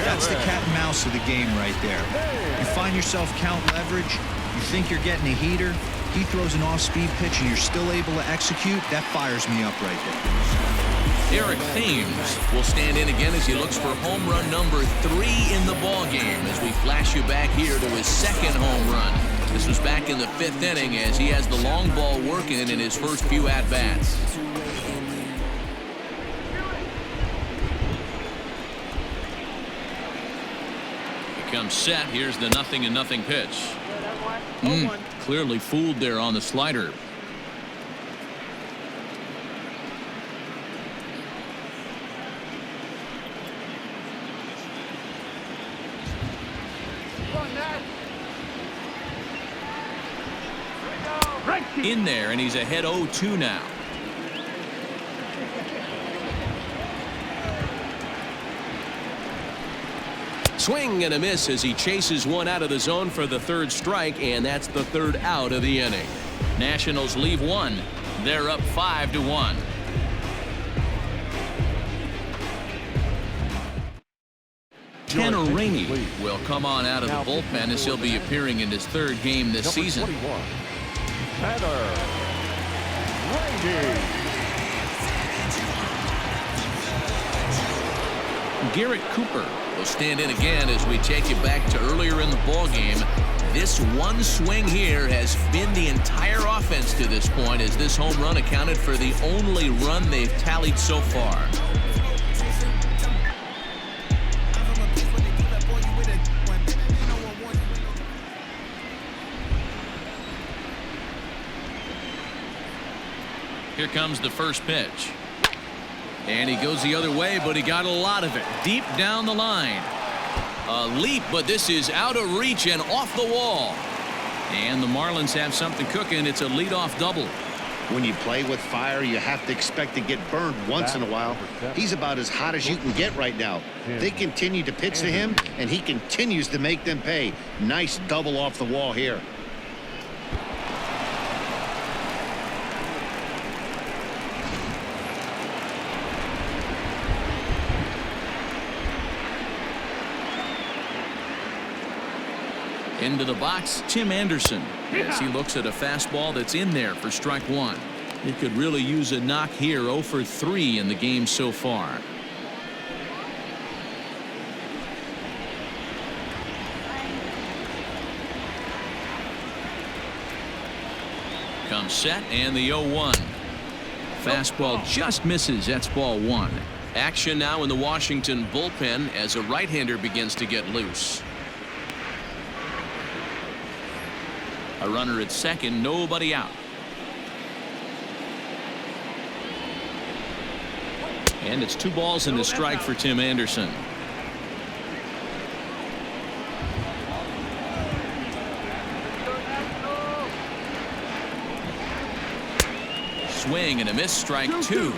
That's the cat and mouse of the game right there. You find yourself count leverage. You think you're getting a heater. He throws an off-speed pitch and you're still able to execute. That fires me up right there. Eric Thames will stand in again as he looks for home run number 3 in the ball game as we flash you back here to his 2nd home run. This was back in the 5th inning as he has the long ball working in his first few at-bats. He comes set. Here's the 0-0 pitch. Clearly fooled there on the slider. In there, and he's ahead 0-2 now. Swing and a miss as he chases one out of the zone for the 3rd strike, and that's the 3rd out of the inning. Nationals leave 1. They're up 5-1. Tanner Rainey will come on out of the bullpen as he'll be appearing in his 3rd game this season. Tanner Rainey. Garrett Cooper will stand in again as we take you back to earlier in the ball game. This one swing here has been the entire offense to this point, as this home run accounted for the only run they've tallied so far. Here comes the first pitch. And he goes the other way, but he got a lot of it deep down the line. A leap, but this is out of reach and off the wall. And the Marlins have something cooking. It's a leadoff double. When you play with fire, you have to expect to get burned once in a while. He's about as hot as you can get right now. They continue to pitch to him, and he continues to make them pay. Nice double off the wall here. Into the box, Tim Anderson, as he looks at a fastball that's in there for strike one. He could really use a knock here. 0 for 3 in the game so far. Comes set, and the 0-1. Fastball just misses. That's ball one. Action now in the Washington bullpen as a right-hander begins to get loose. A runner at second, nobody out. And it's 2 balls and a strike for Tim Anderson. Swing and a miss, strike 2.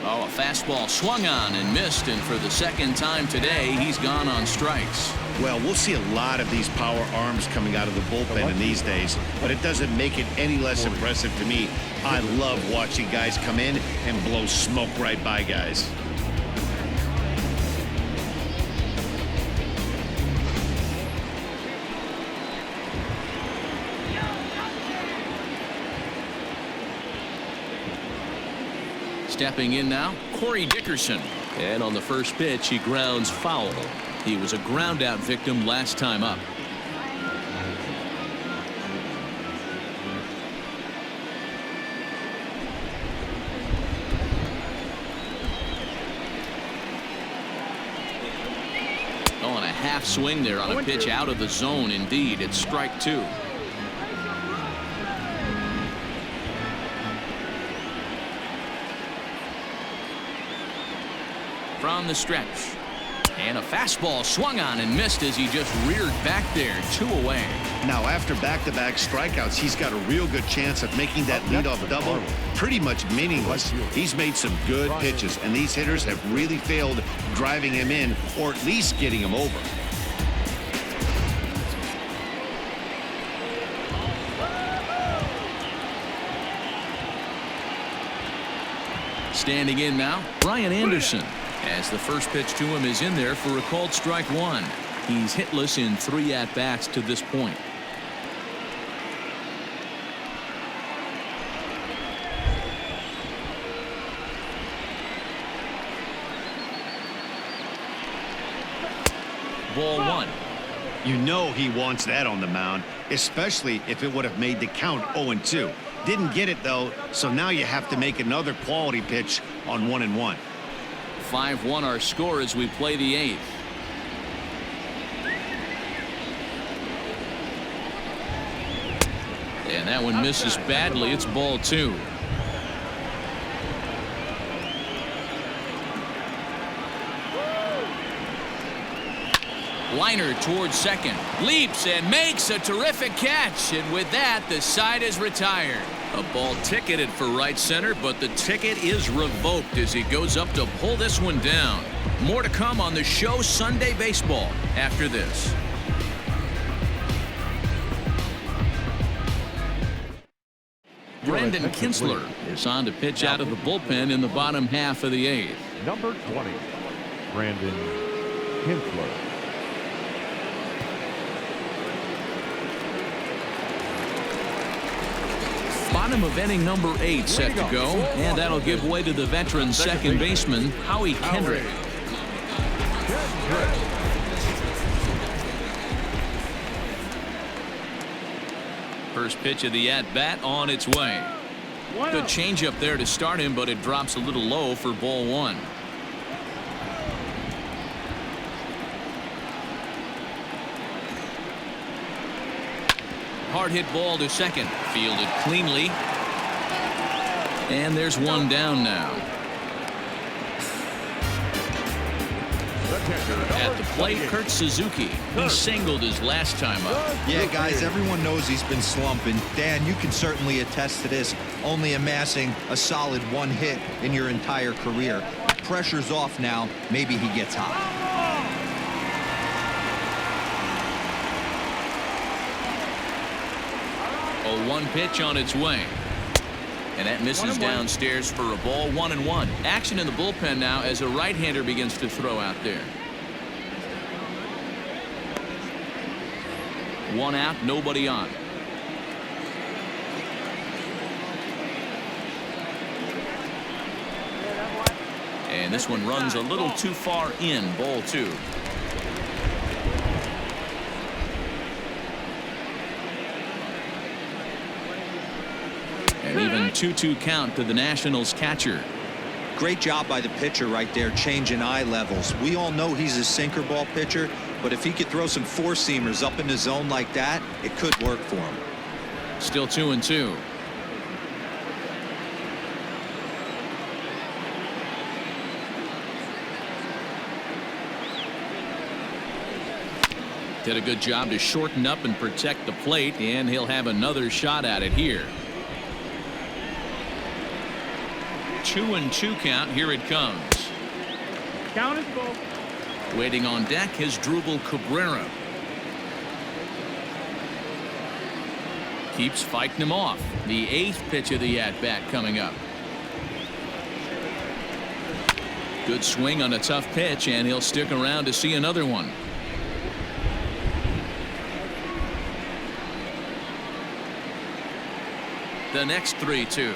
Oh, a fastball swung on and missed, and for the second time today, he's gone on strikes. Well, we'll see a lot of these power arms coming out of the bullpen in these days, but it doesn't make it any less impressive to me. I love watching guys come in and blow smoke right by guys. Stepping in now, Corey Dickerson. And on the first pitch, he grounds foul. He was a ground out victim last time up. Oh, and a half swing there on a pitch out of the zone. Indeed, it's strike 2. From the stretch, and a fastball swung on and missed as he just reared back there. 2 away. Now, after back-to-back strikeouts, he's got a real good chance of making that leadoff double pretty much meaningless. He's made some good pitches, and these hitters have really failed driving him in or at least getting him over. Standing in now, Brian Anderson, as the first pitch to him is in there for a called strike 1. He's hitless in 3 at-bats to this point. Ball 1. You know he wants that on the mound, especially if it would have made the count 0-2. Didn't get it, though, so now you have to make another quality pitch on 1-1. 5-1 our score as we play the 8th. And that one misses badly. It's ball 2. Liner towards second, leaps and makes a terrific catch, and with that the side is retired. A ball ticketed for right center, but the ticket is revoked as he goes up to pull this one down. More to come on the show Sunday Baseball after this. Brendan Kinsler is on to pitch out of the bullpen in the bottom half of the 8th. Number 20, Brandon Kinsler. bottom of inning number 8 set to go, and that'll give way to the veteran second baseman, Howie Kendrick. First pitch of the at-bat on its way. Good changeup there to start him, but it drops a little low for ball 1. Hard hit ball to second. Fielded cleanly. And there's one down now. At the plate, Kurt Suzuki. He singled his last time up. Yeah, guys, everyone knows he's been slumping. Dan, you can certainly attest to this. Only amassing a solid 1 hit in your entire career. Pressure's off now. Maybe he gets hot. A 1 pitch on its way. And that misses downstairs for a ball. 1-1. Action in the bullpen now as a right-hander begins to throw out there. 1 out, nobody on. And this one runs a little too far in. Ball 2. An even 2-2 count to the Nationals catcher. Great job by the pitcher right there, changing eye levels. We all know he's a sinker ball pitcher, but if he could throw some 4-seamers up in the zone like that, it could work for him. Still 2-2. Did a good job to shorten up and protect the plate, and he'll have another shot at it here. 2-2 count. Here it comes. Count is full. Waiting on deck is Drupal Cabrera. Keeps fighting him off. The 8th pitch of the at-bat coming up. Good swing on a tough pitch, and he'll stick around to see another one. The next 3-2.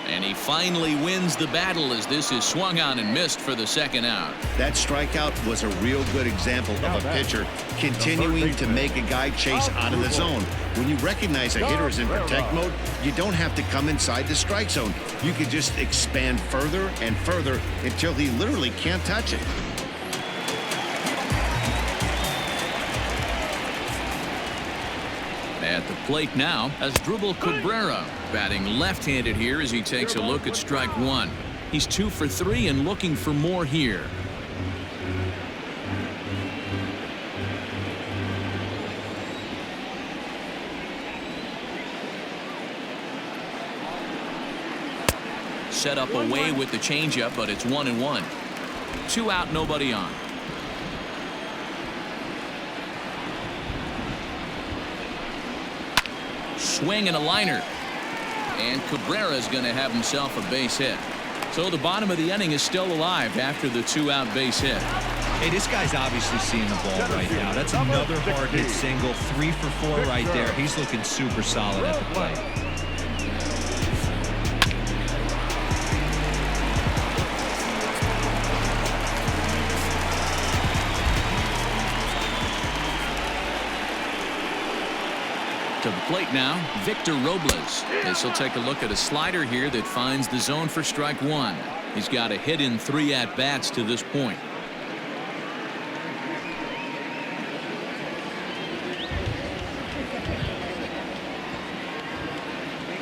And he finally wins the battle as this is swung on and missed for the second out. That strikeout was a real good example of a pitcher continuing to make a guy chase out of the zone. When you recognize a hitter is in protect mode, you don't have to come inside the strike zone. You can just expand further and further until he literally can't touch it. At the plate now as Drupal Cabrera, batting left-handed here as he takes a look at strike 1. He's 2 for 3 and looking for more here. Set up away with the changeup, but it's 1-1. 2 out, nobody on. Swing and a liner. And Cabrera is going to have himself a base hit. So the bottom of the inning is still alive after the 2-out base hit. Hey, this guy's obviously seeing the ball right now. That's another hard hit single. 3 for 4 right there. He's looking super solid at the plate. To the plate now, Victor Robles. This will take a look at a slider here that finds the zone for strike 1. He's got a hit in 3 at-bats to this point.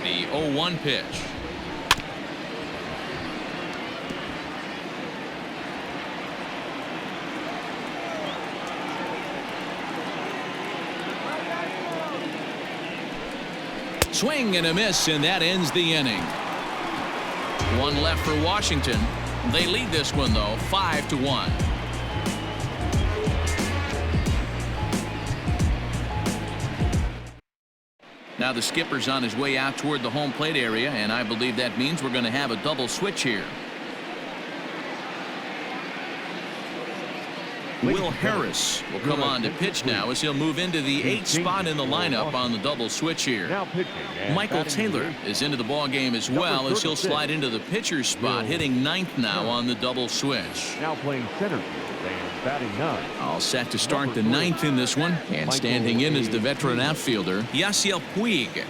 The 0-1 pitch. Swing and a miss, and that ends the inning. 1 left for Washington. They lead this one, though, 5-1. Now the skipper's on his way out toward the home plate area, and I believe that means we're going to have a double switch here. Will Harris will come on to pitch now as he'll move into the 8th spot in the lineup on the double switch here. Now pitching. And Michael batting Taylor leadoff. is into the ball game as well as he'll slide into the pitcher's spot, hitting 9th now on the double switch. Now playing center field and batting 9. All set to start the 9th in this one, and standing in is the veteran outfielder Yasiel Puig.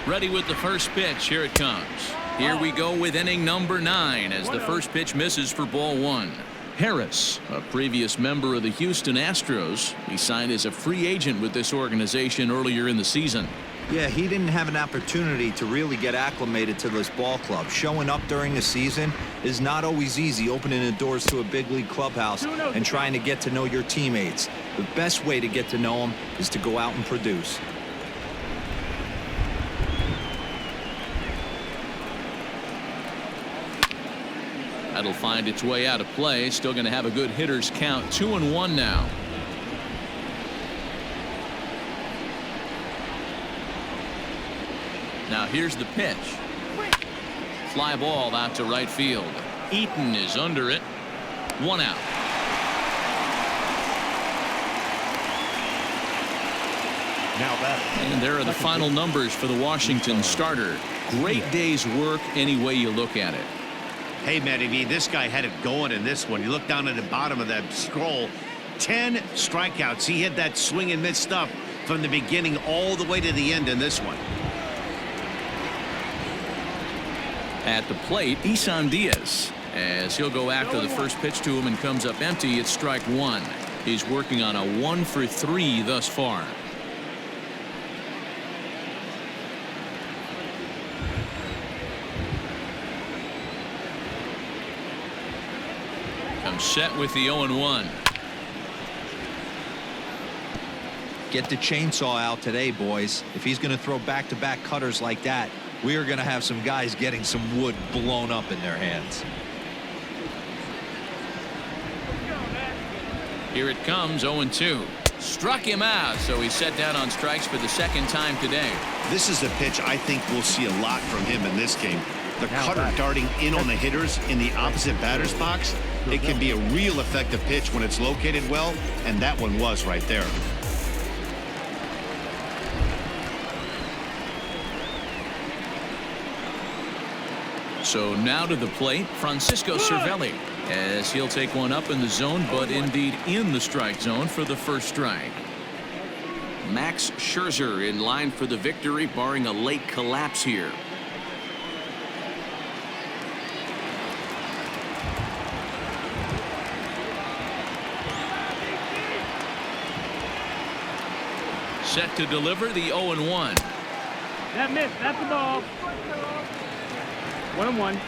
Ready with the first pitch. Here it comes. Here we go with inning number 9 as the first pitch misses for ball 1. Harris, a previous member of the Houston Astros, he signed as a free agent with this organization earlier in the season. Yeah, he didn't have an opportunity to really get acclimated to this ball club. Showing up during the season is not always easy, opening the doors to a big league clubhouse and trying to get to know your teammates. The best way to get to know them is to go out and produce. That'll find its way out of play. Still going to have a good hitter's count. 2-1 now. Now here's the pitch. Fly ball out to right field. Eaton is under it. 1 out. Now batting. And there are the final numbers for the Washington starter. Great day's work any way you look at it. Hey, Matty V, this guy had it going in this one. You look down at the bottom of that scroll. 10 strikeouts. He had that swing and miss stuff from the beginning all the way to the end in this one. At the plate, Isan Diaz, as he'll go after the first pitch to him and comes up empty. It's strike 1. He's working on a 1 for 3 thus far. Comes set with the 0-1. Get the chainsaw out today, boys. If he's going to throw back-to-back cutters like that, we are going to have some guys getting some wood blown up in their hands. Here it comes. 0-2. Struck him out, so he's set down on strikes for the second time today. This is a pitch I think we'll see a lot from him in this game. The cutter darting in on the hitters in the opposite batter's box. It can be a real effective pitch when it's located well, and that one was right there. So now to the plate, Francisco Cervelli, as he'll take one up in the zone, but indeed in the strike zone for the first strike. Max Scherzer in line for the victory, barring a late collapse here. Set to deliver the 0-1. That missed. That's the ball. 1-1.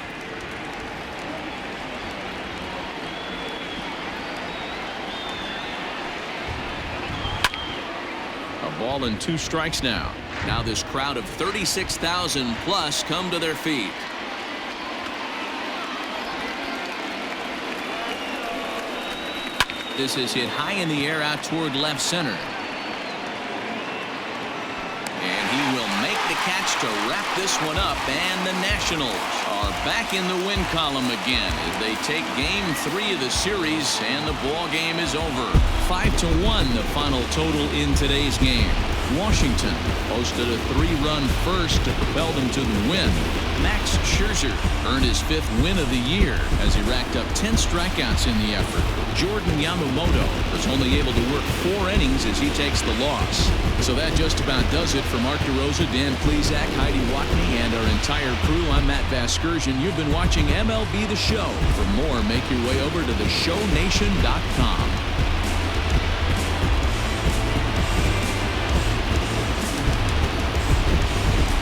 A ball and 2 strikes now. Now this crowd of 36,000 plus come to their feet. This is hit high in the air out toward left center. And he will make the catch to wrap this one up, and the Nationals are back in the win column again as they take game 3 of the series, and the ball game is over. 5-1 the final total in today's game. Washington posted a 3-run first to propel them to the win. Max Scherzer earned his 5th win of the year as he racked up 10 strikeouts in the effort. Jordan Yamamoto was only able to work 4 innings as he takes the loss. So that just about does it for Mark DeRosa, Dan Plesac, Heidi Watney, and our entire crew. I'm Matt Vasgersian. You've been watching MLB The Show. For more, make your way over to theshownation.com.